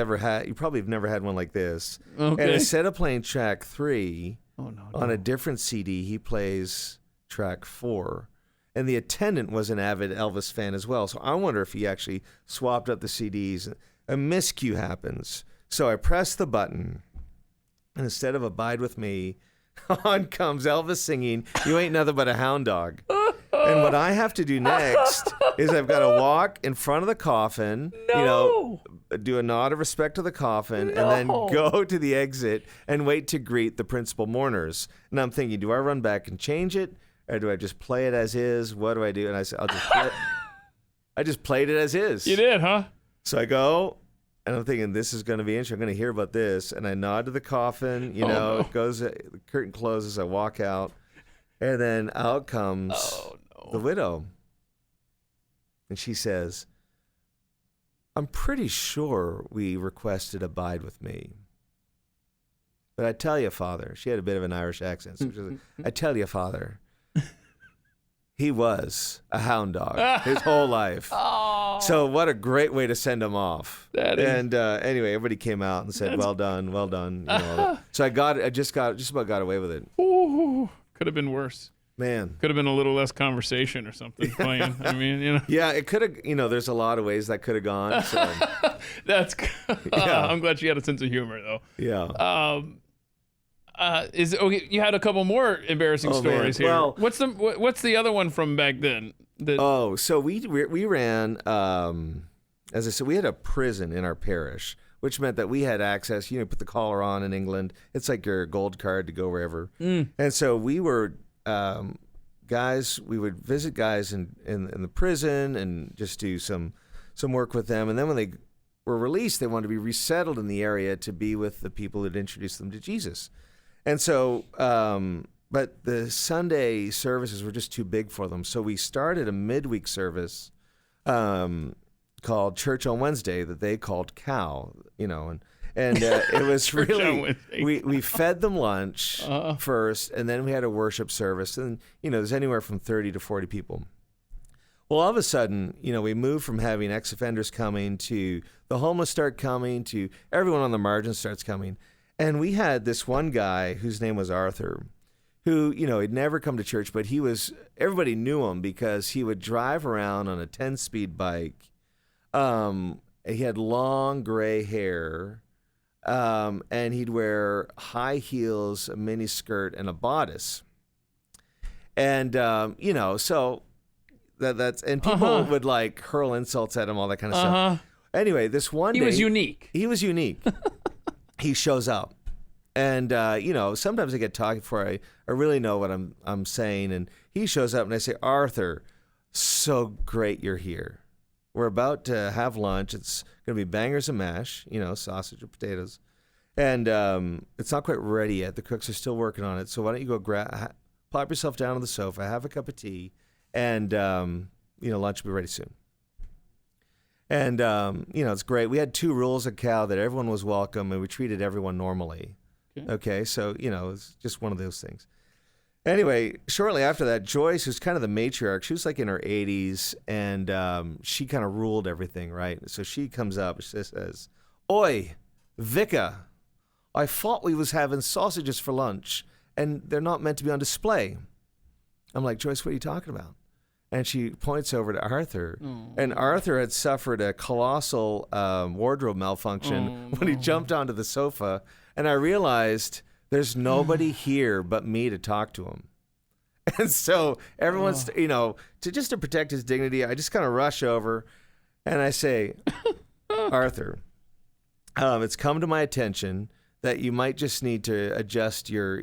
probably have never had one like this. Okay. And instead of playing track 3 no. on a different CD, he plays track 4. And the attendant was an avid Elvis fan as well. So I wonder if he actually swapped up the CDs. A miscue happens. So I press the button, and instead of Abide With Me, on comes Elvis singing, You Ain't Nothing But a Hound Dog. And what I have to do next is I've got to walk in front of the coffin, do a nod of respect to the coffin, and then go to the exit and wait to greet the principal mourners. And I'm thinking, do I run back and change it, or do I just play it as is? What do I do? And I said, I'll just play it. I just played it as is. You did, huh? So I go, and I'm thinking, this is going to be interesting. I'm going to hear about this. And I nod to the coffin, it goes, the curtain closes, I walk out, and then out comes the widow. And she says, I'm pretty sure we requested Abide With Me. But I tell you, Father, she had a bit of an Irish accent. So she was like, I tell you, Father, he was a hound dog his whole life. So what a great way to send him off. And anyway, everybody came out and said, well done, well done. So I just about got away with it. Ooh, could have been worse. Man. Could have been a little less conversation or something playing. I mean, Yeah, it could have, there's a lot of ways that could have gone. So. That's I'm glad she had a sense of humor, though. Yeah. You had a couple more embarrassing stories here. Well, what's the other one from back then? So we ran, as I said, we had a prison in our parish, which meant that we had access, put the collar on in England. It's like your gold card to go wherever. And so we were... we would visit guys in the prison and just do some work with them. And then when they were released, they wanted to be resettled in the area to be with the people that introduced them to Jesus. And so, but the Sunday services were just too big for them. So we started a midweek service called Church on Wednesday that they called Cow, and it was really, we fed them lunch first, and then we had a worship service. And, there's anywhere from 30 to 40 people. Well, all of a sudden, we moved from having ex-offenders coming to the homeless start coming to everyone on the margins starts coming. And we had this one guy whose name was Arthur, who, he'd never come to church, but everybody knew him because he would drive around on a 10-speed bike. He had long gray hair. And he'd wear high heels, a mini skirt, and a bodice. And, so that's, and people would like hurl insults at him, all that kind of stuff. Anyway, this one day. He was unique. He was unique. He shows up. And, sometimes I get talking before I really know what I'm saying. And he shows up and I say, Arthur, so great you're here. We're about to have lunch. It's going to be bangers and mash, sausage and potatoes. And it's not quite ready yet. The cooks are still working on it. So why don't you go plop yourself down on the sofa, have a cup of tea, and, lunch will be ready soon. And, it's great. We had 2 rules at Cal that everyone was welcome and we treated everyone normally. Okay, so, it's just one of those things. Anyway, shortly after that, Joyce, who's kind of the matriarch, she was like in her 80s, and she kind of ruled everything, right? So she comes up, she says, Oi, Vicar, I thought we was having sausages for lunch, and they're not meant to be on display. I'm like, Joyce, what are you talking about? And she points over to Arthur, and Arthur had suffered a colossal wardrobe malfunction when he jumped onto the sofa, and I realized there's nobody here but me to talk to him. And so everyone's, to protect his dignity, I just kind of rush over, and I say, Arthur, it's come to my attention that you might just need to adjust your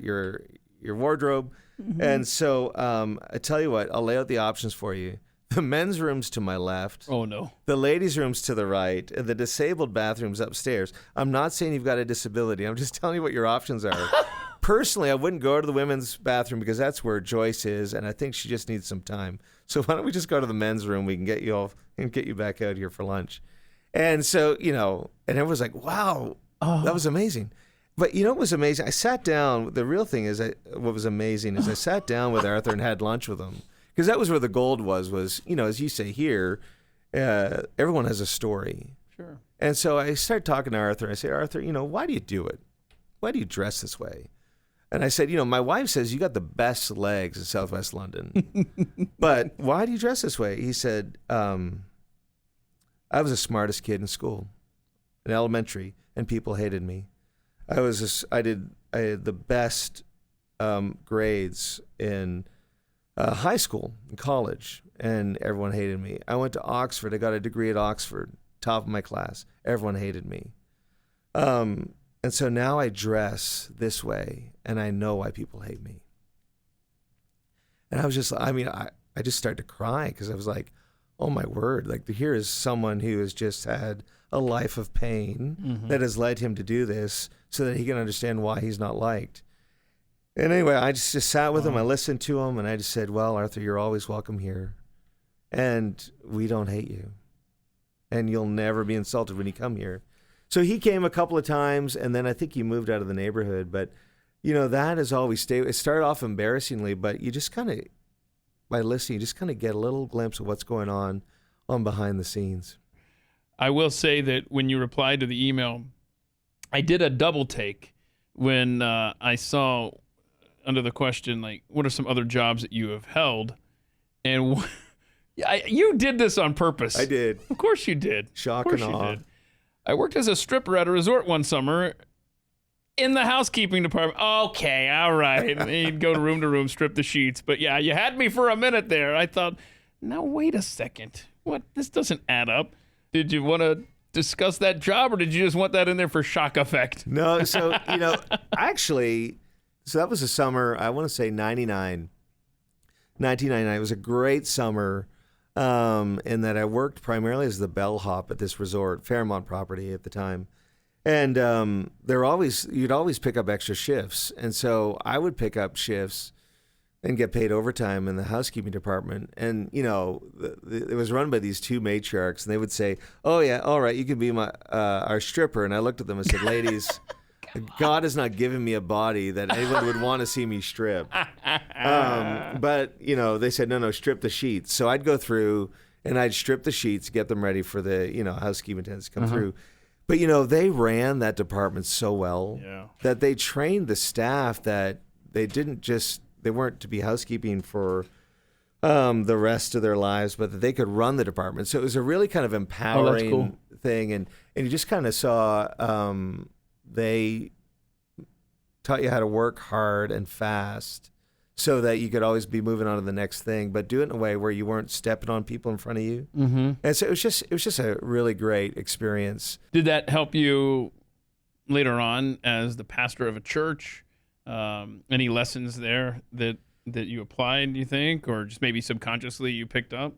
wardrobe. And so I tell you what, I'll lay out the options for you. The men's room's to my left. Oh, no. The ladies' room's to the right. And the disabled bathroom's upstairs. I'm not saying you've got a disability. I'm just telling you what your options are. Personally, I wouldn't go to the women's bathroom because that's where Joyce is, and I think she just needs some time. So why don't we just go to the men's room? We can get you all and get you back out here for lunch. And so, and everyone's like, wow, that was amazing. But what was amazing? I sat down. The real thing is, what was amazing is I sat down with Arthur and had lunch with him, because that was where the gold was, as you say here, everyone has a story. Sure. And so I started talking to Arthur. I say, Arthur, why do you do it? Why do you dress this way? And I said, my wife says you got the best legs in Southwest London, but why do you dress this way? He said, I was the smartest kid in school, in elementary, and people hated me. I had the best grades in high school and college, and everyone hated me. I went to Oxford. I got a degree at Oxford, top of my class. Everyone hated me. And so now I dress this way, and I know why people hate me. And I was just, I just started to cry because I was like, oh my word, like here is someone who has just had a life of pain that has led him to do this so that he can understand why he's not liked. And anyway, I just sat with him, I listened to him, and I just said, well, Arthur, you're always welcome here. And we don't hate you. And you'll never be insulted when you come here. So he came a couple of times, and then I think he moved out of the neighborhood. But, that has always stayed. It started off embarrassingly, but you just kind of, by listening, you just kind of get a little glimpse of what's going on behind the scenes. I will say that when you replied to the email, I did a double take when I saw under the question, like, what are some other jobs that you have held? And you did this on purpose. I did. Of course you did. Shock and awe. Did. I worked as a stripper at a resort one summer in the housekeeping department. Okay, all right. And you'd go to room, strip the sheets. But yeah, you had me for a minute there. I thought, now wait a second. What? This doesn't add up. Did you want to discuss that job, or did you just want that in there for shock effect? No, so, actually, so that was a summer, I want to say 1999. It was a great summer in that I worked primarily as the bellhop at this resort, Fairmont property at the time. And you'd always pick up extra shifts. And so I would pick up shifts and get paid overtime in the housekeeping department. And, it was run by these two matriarchs, and they would say, oh, yeah, all right, you can be our stripper. And I looked at them and said, ladies, God has not given me a body that anyone would want to see me strip. But, they said, no, strip the sheets. So I'd go through and I'd strip the sheets, get them ready for the, housekeeping attendants to come through. But, they ran that department so well that they trained the staff that they weren't to be housekeeping for the rest of their lives, but that they could run the department. So it was a really kind of empowering thing. And you just kind of saw they taught you how to work hard and fast so that you could always be moving on to the next thing, but do it in a way where you weren't stepping on people in front of you. Mm-hmm. And so it was just a really great experience. Did that help you later on as the pastor of a church? Any lessons there that you applied, you think, or just maybe subconsciously you picked up?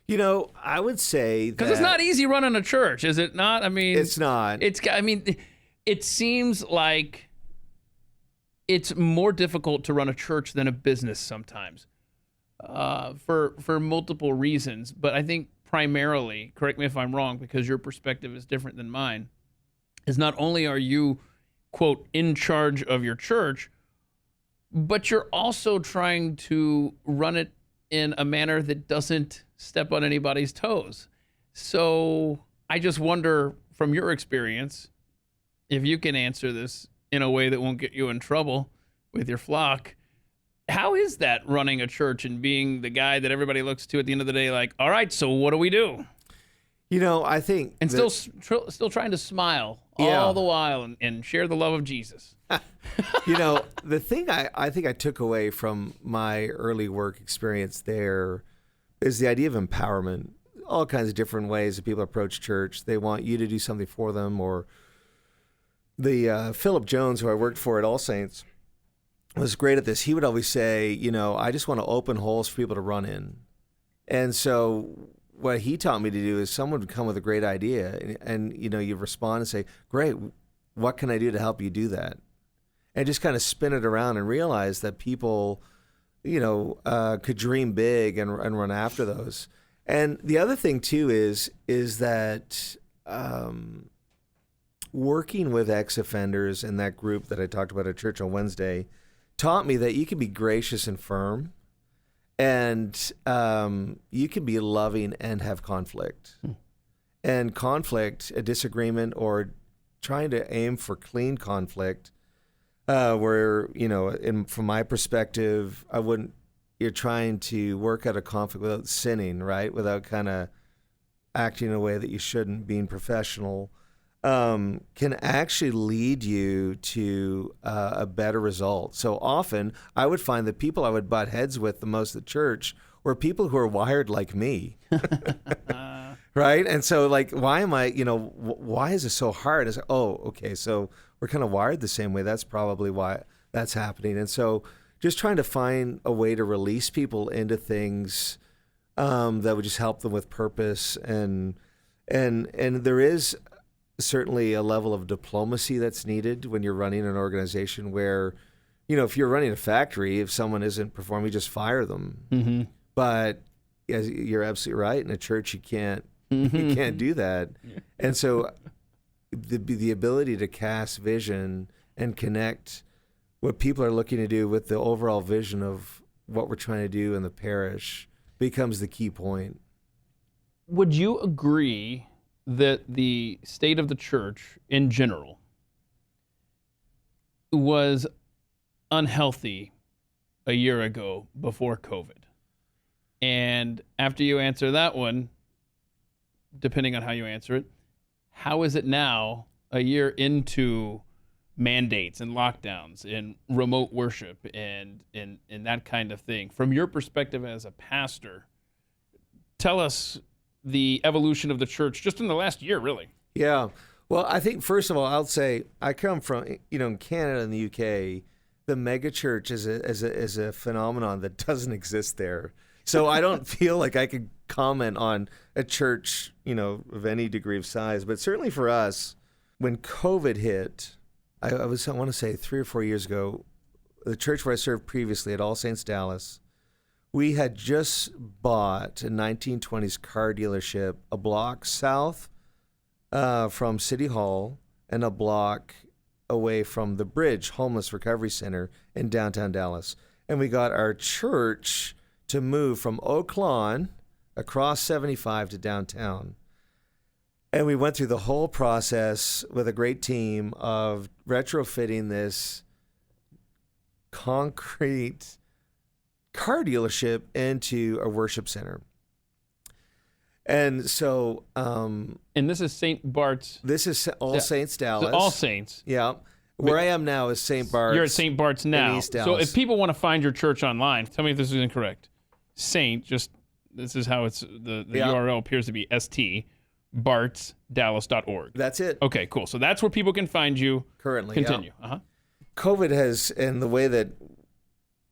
I would say that... Because it's not easy running a church, is it not? I mean... It's not. It seems like it's more difficult to run a church than a business sometimes for multiple reasons. But I think primarily, correct me if I'm wrong, because your perspective is different than mine, is not only are you, quote, in charge of your church, but you're also trying to run it in a manner that doesn't step on anybody's toes. So I just wonder, from your experience, if you can answer this in a way that won't get you in trouble, with your flock. How is that running a church and being the guy that everybody looks to at the end of the day, like, all right, so what do we do? I think... And still trying to smile all the while and share the love of Jesus. The thing I think I took away from my early work experience there is the idea of empowerment. All kinds of different ways that people approach church. They want you to do something for them. Or the Philip Jones, who I worked for at All Saints, was great at this. He would always say, I just want to open holes for people to run in. And so what he taught me to do is someone would come with a great idea and you respond and say, great, what can I do to help you do that? And just kind of spin it around and realize that people, could dream big and run after those. And the other thing too is that working with ex-offenders in that group that I talked about at church on Wednesday taught me that you can be gracious and firm, and you can be loving and have conflict. And conflict, a disagreement, or trying to aim for clean conflict, where, from my perspective, you're trying to work out a conflict without sinning, right? Without kind of acting in a way that you shouldn't, being professional, can actually lead you to a better result. So often I would find the people I would butt heads with the most at church were people who are wired like me. Right? And so why am I, why is it so hard? It's like, oh, okay, so we're kind of wired the same way. That's probably why that's happening. And so just trying to find a way to release people into things that would just help them with purpose. And there is certainly a level of diplomacy that's needed when you're running an organization where, if you're running a factory, if someone isn't performing, you just fire them. Mm-hmm. But you're absolutely right. In a church, you can't do that. Yeah. And so the ability to cast vision and connect what people are looking to do with the overall vision of what we're trying to do in the parish becomes the key point. Would you agree that the state of the church in general was unhealthy a year ago before COVID? And after you answer that one, depending on how you answer it, how is it now, a year into mandates and lockdowns and remote worship and that kind of thing? From your perspective as a pastor, tell us the evolution of the church just in the last year, really. Yeah. Well, I think, first of all, I'll say I come from, in Canada and the UK, the mega church is a phenomenon that doesn't exist there. So I don't feel like I could comment on a church, of any degree of size. But certainly for us, when COVID hit, I want to say 3 or 4 years ago, the church where I served previously at All Saints Dallas, we had just bought a 1920s car dealership a block south from City Hall and a block away from the Bridge Homeless Recovery Center in downtown Dallas. And we got our church to move from Oak Lawn across 75 to downtown. And we went through the whole process with a great team of retrofitting this concrete car dealership into a worship center. And so... and this is St. Bart's... This is All Saints Dallas. So All Saints. Yeah. Where I am now is St. Bart's. You're at St. Bart's now. East Dallas. So if people want to find your church online, tell me if this is incorrect. This is how it's... The URL appears to be bartsdallas.org. That's it. Okay, cool. So that's where people can find you. Currently, Continue. Yeah. Uh-huh. COVID has, and the way that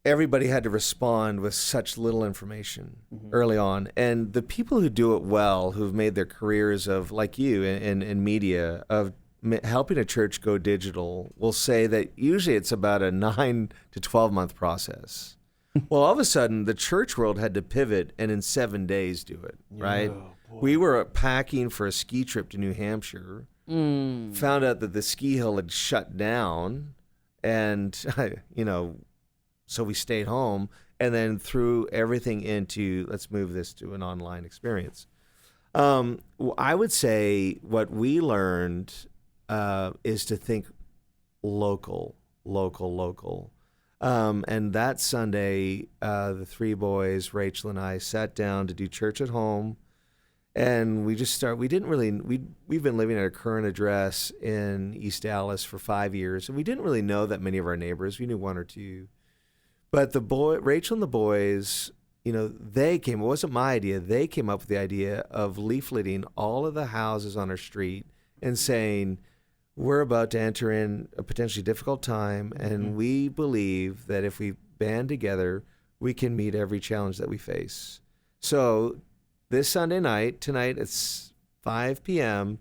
everybody had to respond with such little information early on. And the people who do it well, who've made their careers of, like you, in media, of helping a church go digital, will say that usually it's about a 9 to 12 month process. Well, all of a sudden, the church world had to pivot and in 7 days do it, right? Oh, we were packing for a ski trip to New Hampshire, found out that the ski hill had shut down, and, so we stayed home and then threw everything into, let's move this to an online experience. I would say what we learned is to think local. And that Sunday, the three boys, Rachel and I, sat down to do church at home. And we didn't really, we've been living at our current address in East Dallas for 5 years. And we didn't really know that many of our neighbors. We knew one or two. But Rachel and the boys, it wasn't my idea. They came up with the idea of leafleting all of the houses on our street and saying, we're about to enter in a potentially difficult time, and we believe that if we band together, we can meet every challenge that we face. So this Sunday night, tonight it's 5 p.m.,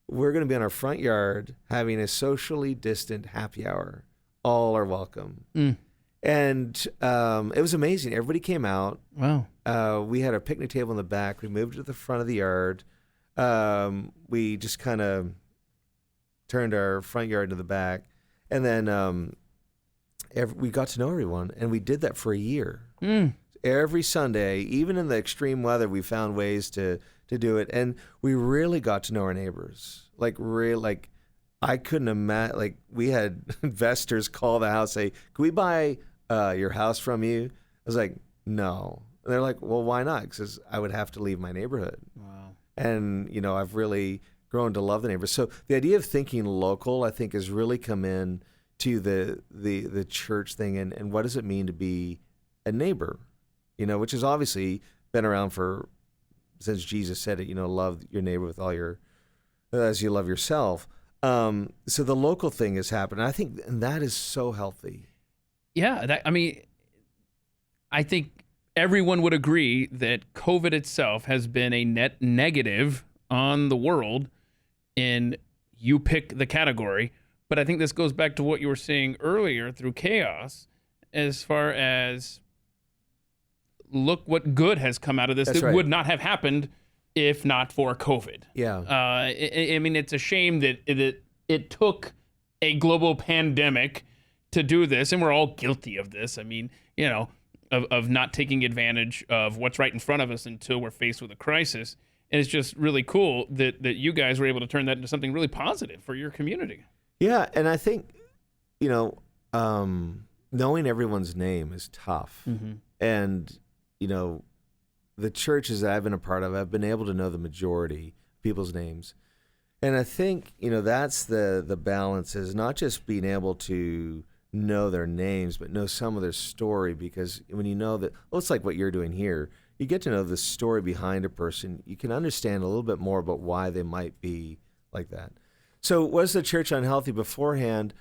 we're going to be in our front yard having a socially distant happy hour. All are welcome. And it was amazing. Everybody came out. Wow. We had a picnic table in the back. We moved it to the front of the yard. We just kind of turned our front yard to the back. And then we got to know everyone. And we did that for a year. Every Sunday, even in the extreme weather, we found ways to do it. And we really got to know our neighbors. I couldn't imagine, we had investors call the house, say, can we buy your house from you? I was like, no. And they're like, well, why not? Because I would have to leave my neighborhood. Wow. And, I've really grown to love the neighbors. So the idea of thinking local, I think, has really come in to the church thing. And what does it mean to be a neighbor? Which has obviously been around since Jesus said it, love your neighbor with all as you love yourself. So the local thing has happened. I think, and that is so healthy. Yeah. I think everyone would agree that COVID itself has been a net negative on the world, and you pick the category. But I think this goes back to what you were saying earlier through chaos, as far as look what good has come out of this. That's that right. would not have happened if not for COVID. Yeah. It's a shame that it took a global pandemic to do this, and we're all guilty of this. Of not taking advantage of what's right in front of us until we're faced with a crisis. And it's just really cool that you guys were able to turn that into something really positive for your community. Yeah, and I think, knowing everyone's name is tough. Mm-hmm. And, the churches that I've been a part of, I've been able to know the majority of people's names. And I think, that's the balance, is not just being able to know their names, but know some of their story. Because when you know that, it's like what you're doing here, you get to know the story behind a person. You can understand a little bit more about why they might be like that. So was the church unhealthy beforehand?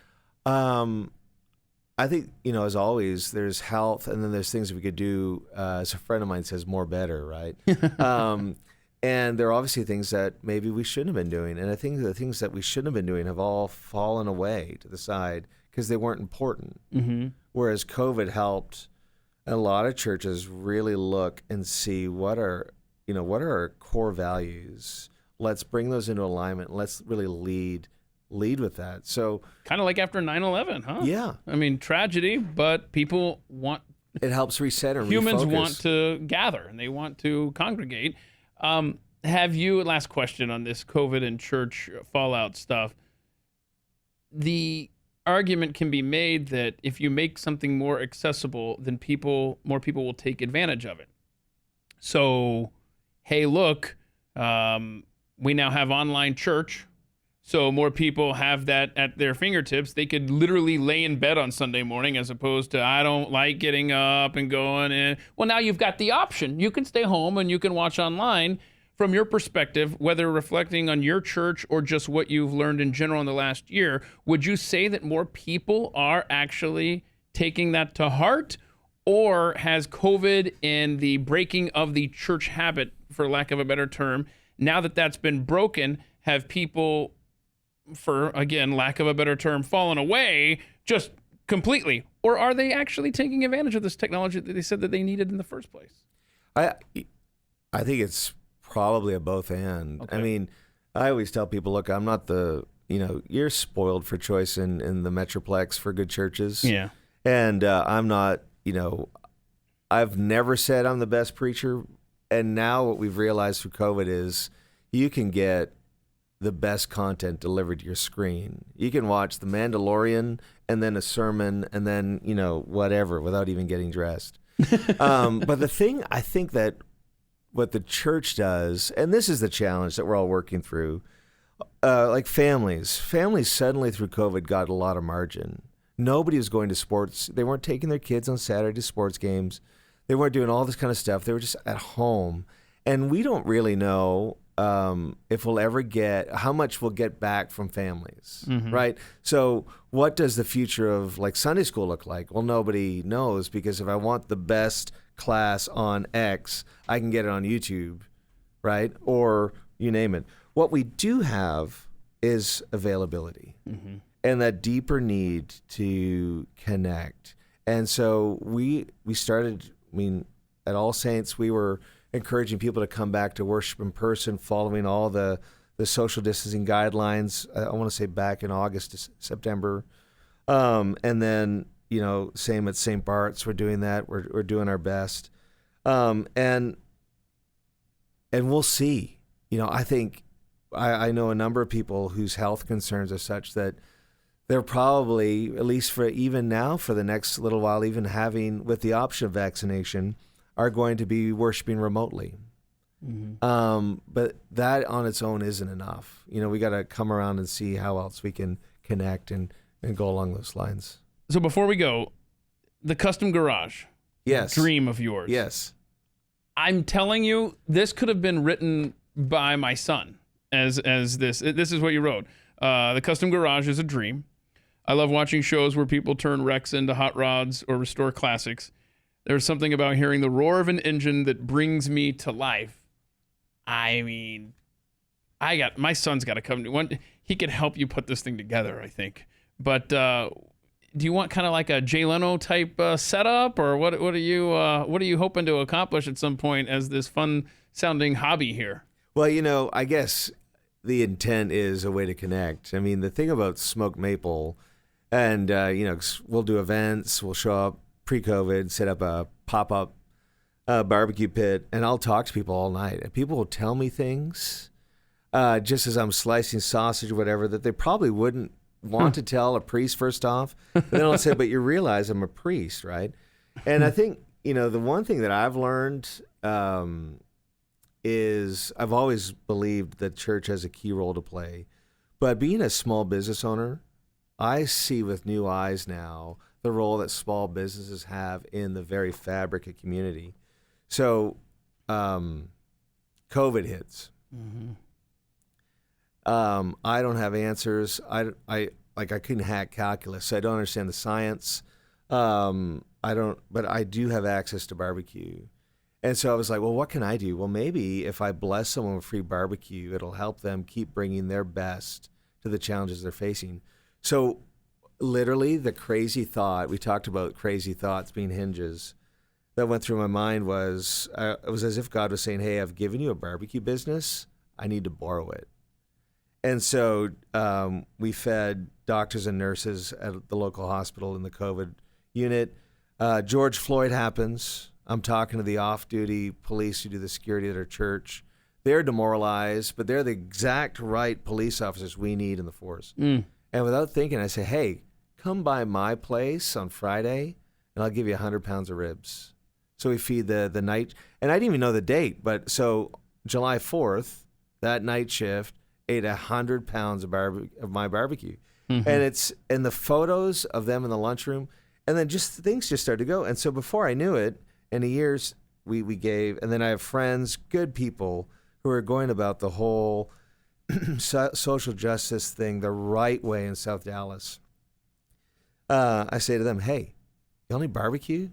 I think, as always, there's health, and then there's things that we could do, as a friend of mine says, more better, right? And there are obviously things that maybe we shouldn't have been doing. And I think the things that we shouldn't have been doing have all fallen away to the side because they weren't important. Mm-hmm. Whereas COVID helped a lot of churches really look and see what are our core values. Let's bring those into alignment. Let's really lead with that. So kind of like after 9/11, huh? Yeah. Tragedy, but people want... It helps reset and humans refocus. want to gather, and they want to congregate. Have you, last question on this COVID and church fallout stuff, the argument can be made that if you make something more accessible, then more people will take advantage of it. So, hey, look, we now have online church, so more people have that at their fingertips. They could literally lay in bed on Sunday morning as opposed to, I don't like getting up and going in. Well, now you've got the option. You can stay home and you can watch online. From your perspective, whether reflecting on your church or just what you've learned in general in the last year, would you say that more people are actually taking that to heart? Or has COVID and the breaking of the church habit, for lack of a better term, now that that's been broken, have people, for, again, lack of a better term, fallen away just completely? Or are they actually taking advantage of this technology that they said that they needed in the first place? I think it's probably a both and. Okay. I mean, I always tell people, look, I'm not you're spoiled for choice in the Metroplex for good churches. Yeah. And I'm not, I've never said I'm the best preacher. And now what we've realized through COVID is you can get the best content delivered to your screen. You can watch The Mandalorian and then a sermon, and then, whatever, without even getting dressed. But the thing I think that what the church does, and this is the challenge that we're all working through, like families suddenly through COVID got a lot of margin. Nobody was going to sports. They weren't taking their kids on Saturday to sports games. They weren't doing all this kind of stuff. They were just at home. And we don't really know if we'll ever how much we'll get back from families, right? So what does the future of like Sunday school look like? Well, nobody knows, because if I want the best class on X, I can get it on YouTube, right? Or you name it. What we do have is availability and that deeper need to connect. And so we started, at All Saints, we were encouraging people to come back to worship in person, following all the social distancing guidelines. I want to say back in August to September. And then, same at St. Bart's, we're doing that. We're doing our best. And we'll see. I think I know a number of people whose health concerns are such that they're probably, at least for even now, for the next little while, even having with the option of vaccination, are going to be worshiping remotely. But that on its own isn't enough. We got to come around and see how else we can connect and go along those lines. So before we go, the custom garage. Yes. Dream of yours. Yes. I'm telling you, this could have been written by my son as this. This is what you wrote. The custom garage is a dream. I love watching shows where people turn wrecks into hot rods or restore classics. There's something about hearing the roar of an engine that brings me to life. My son's got to come to one. He could help you put this thing together, I think. But do you want kind of like a Jay Leno type setup, or what are you hoping to accomplish at some point as this fun sounding hobby here? Well, I guess the intent is a way to connect. The thing about Smoked Maple, and we'll do events, we'll show up pre-COVID, set up a pop-up barbecue pit, and I'll talk to people all night. And people will tell me things just as I'm slicing sausage or whatever that they probably wouldn't want to tell a priest first off. But then I'll say, but you realize I'm a priest, right? And I think, the one thing that I've learned is I've always believed that church has a key role to play. But being a small business owner, I see with new eyes now the role that small businesses have in the very fabric of community. So COVID hits. I don't have answers. I couldn't hack calculus, so I don't understand the science. But I do have access to barbecue. And so I was like, well, what can I do? Well, maybe if I bless someone with free barbecue, it'll help them keep bringing their best to the challenges they're facing. So literally the crazy thought, we talked about crazy thoughts being hinges, that went through my mind was, it was as if God was saying, hey, I've given you a barbecue business. I need to borrow it. And so we fed doctors and nurses at the local hospital in the COVID unit. George Floyd happens. I'm talking to the off-duty police who do the security at our church. They're demoralized, but they're the exact right police officers we need in the force. And without thinking, I say, hey, come by my place on Friday, and I'll give you 100 pounds of ribs. So we feed the night, and I didn't even know the date, but so July 4th, that night shift, ate 100 pounds of my barbecue. And the photos of them in the lunchroom, and then things just started to go. And so before I knew it, in the years we gave, and then I have friends, good people, who are going about the whole social justice thing the right way in South Dallas. I say to them, hey, you only barbecue?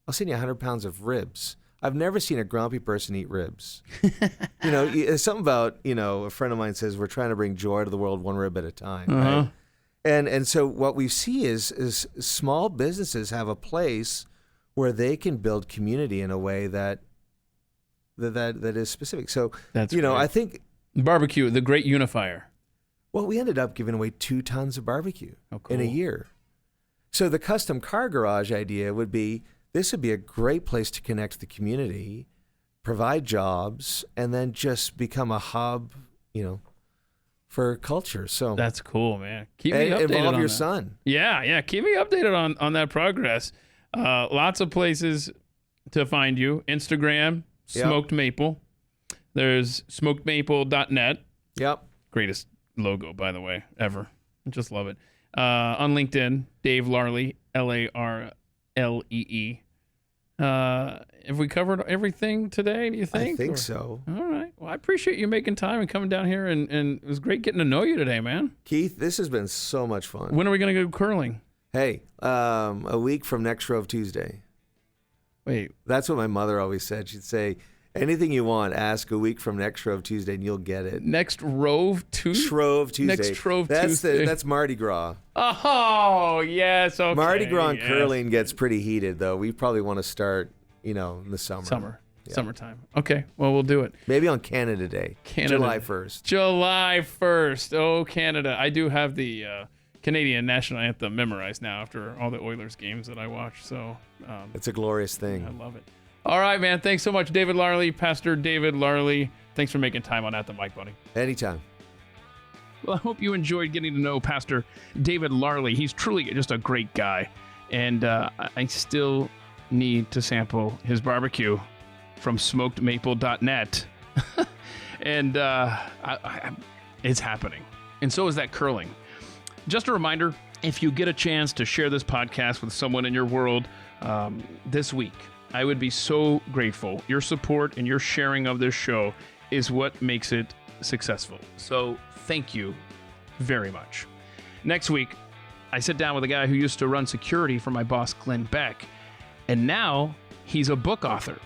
I'll send you 100 pounds of ribs. I've never seen a grumpy person eat ribs. It's something about, a friend of mine says we're trying to bring joy to the world one rib at a time. Right? And so what we see is small businesses have a place where they can build community in a way that is specific. So, that's I think barbecue, the great unifier. Well, we ended up giving away 2 tons of barbecue in a year. So the custom car garage idea would be, this would be a great place to connect the community, provide jobs, and then just become a hub, for culture. So That's cool, man. Keep me updated involve on your that. son. Yeah. Keep me updated on that progress. Lots of places to find you. Instagram, Yep. Smoked Maple. There's smokedmaple.net. Yep. Greatest logo, by the way, ever. I just love it. On LinkedIn, Dave Larlee, Larlee. Have we covered everything today, do you think? I think Or- so. All right. Well, I appreciate you making time and coming down here, and it was great getting to know you today, man. Keith, this has been so much fun. When are we going to go curling? Hey, a week from next Shrove Tuesday. Wait, That's what my mother always said. She'd say, anything you want, ask a week from next Shrove Tuesday and you'll get it. next Rove Tuesday? Shrove Tuesday. Next Shrove that's Tuesday. That's Mardi Gras. Oh, yes. Okay. Mardi Gras and yes. curling gets pretty heated, though. We probably want to start, in the summer. Summertime. Okay. Well, we'll do it. Maybe on Canada Day. Canada. July 1st. July 1st. Oh, Canada. I do have the Canadian national anthem memorized now after all the Oilers games that I watched. So It's a glorious I thing. love it. All right, man. Thanks so much, David Larlee, Pastor David Larlee. Thanks for making time on At the Mic, buddy. Anytime. Well, I hope you enjoyed getting to know Pastor David Larlee. He's truly just a great guy. And I still need to sample his barbecue from smokedmaple.net. And it's happening. And so is that curling. Just a reminder, if you get a chance to share this podcast with someone in your world this week, I would be so grateful. Your support and your sharing of this show is what makes it successful. So thank you very much. Next week, I sit down with a guy who used to run security for my boss, Glenn Beck, and now he's a book author.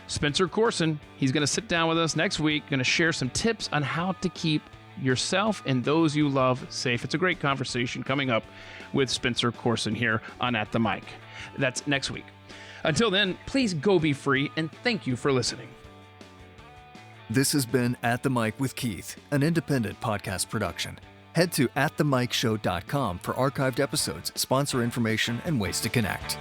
Spencer Corson, he's going to sit down with us next week, going to share some tips on how to keep yourself and those you love safe. It's a great conversation coming up with Spencer Corson here on At the Mic. That's next week. Until then, please go be free, and thank you for listening. This has been At the Mic with Keith, an independent podcast production. Head to atthemicshow.com for archived episodes, sponsor information, and ways to connect.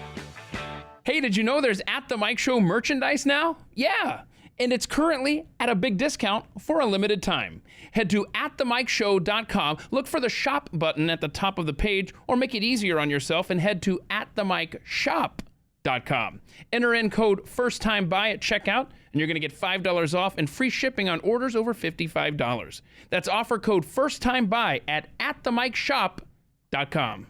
Hey, did you know there's At the Mic Show merchandise now? Yeah, and it's currently at a big discount for a limited time. Head to atthemicshow.com, look for the shop button at the top of the page, or make it easier on yourself and head to atthemicshop.com. Enter in code FIRSTTIMEBUY at checkout, and you're going to get $5 off and free shipping on orders over $55. That's offer code FIRSTTIMEBUY at atthemicshop.com.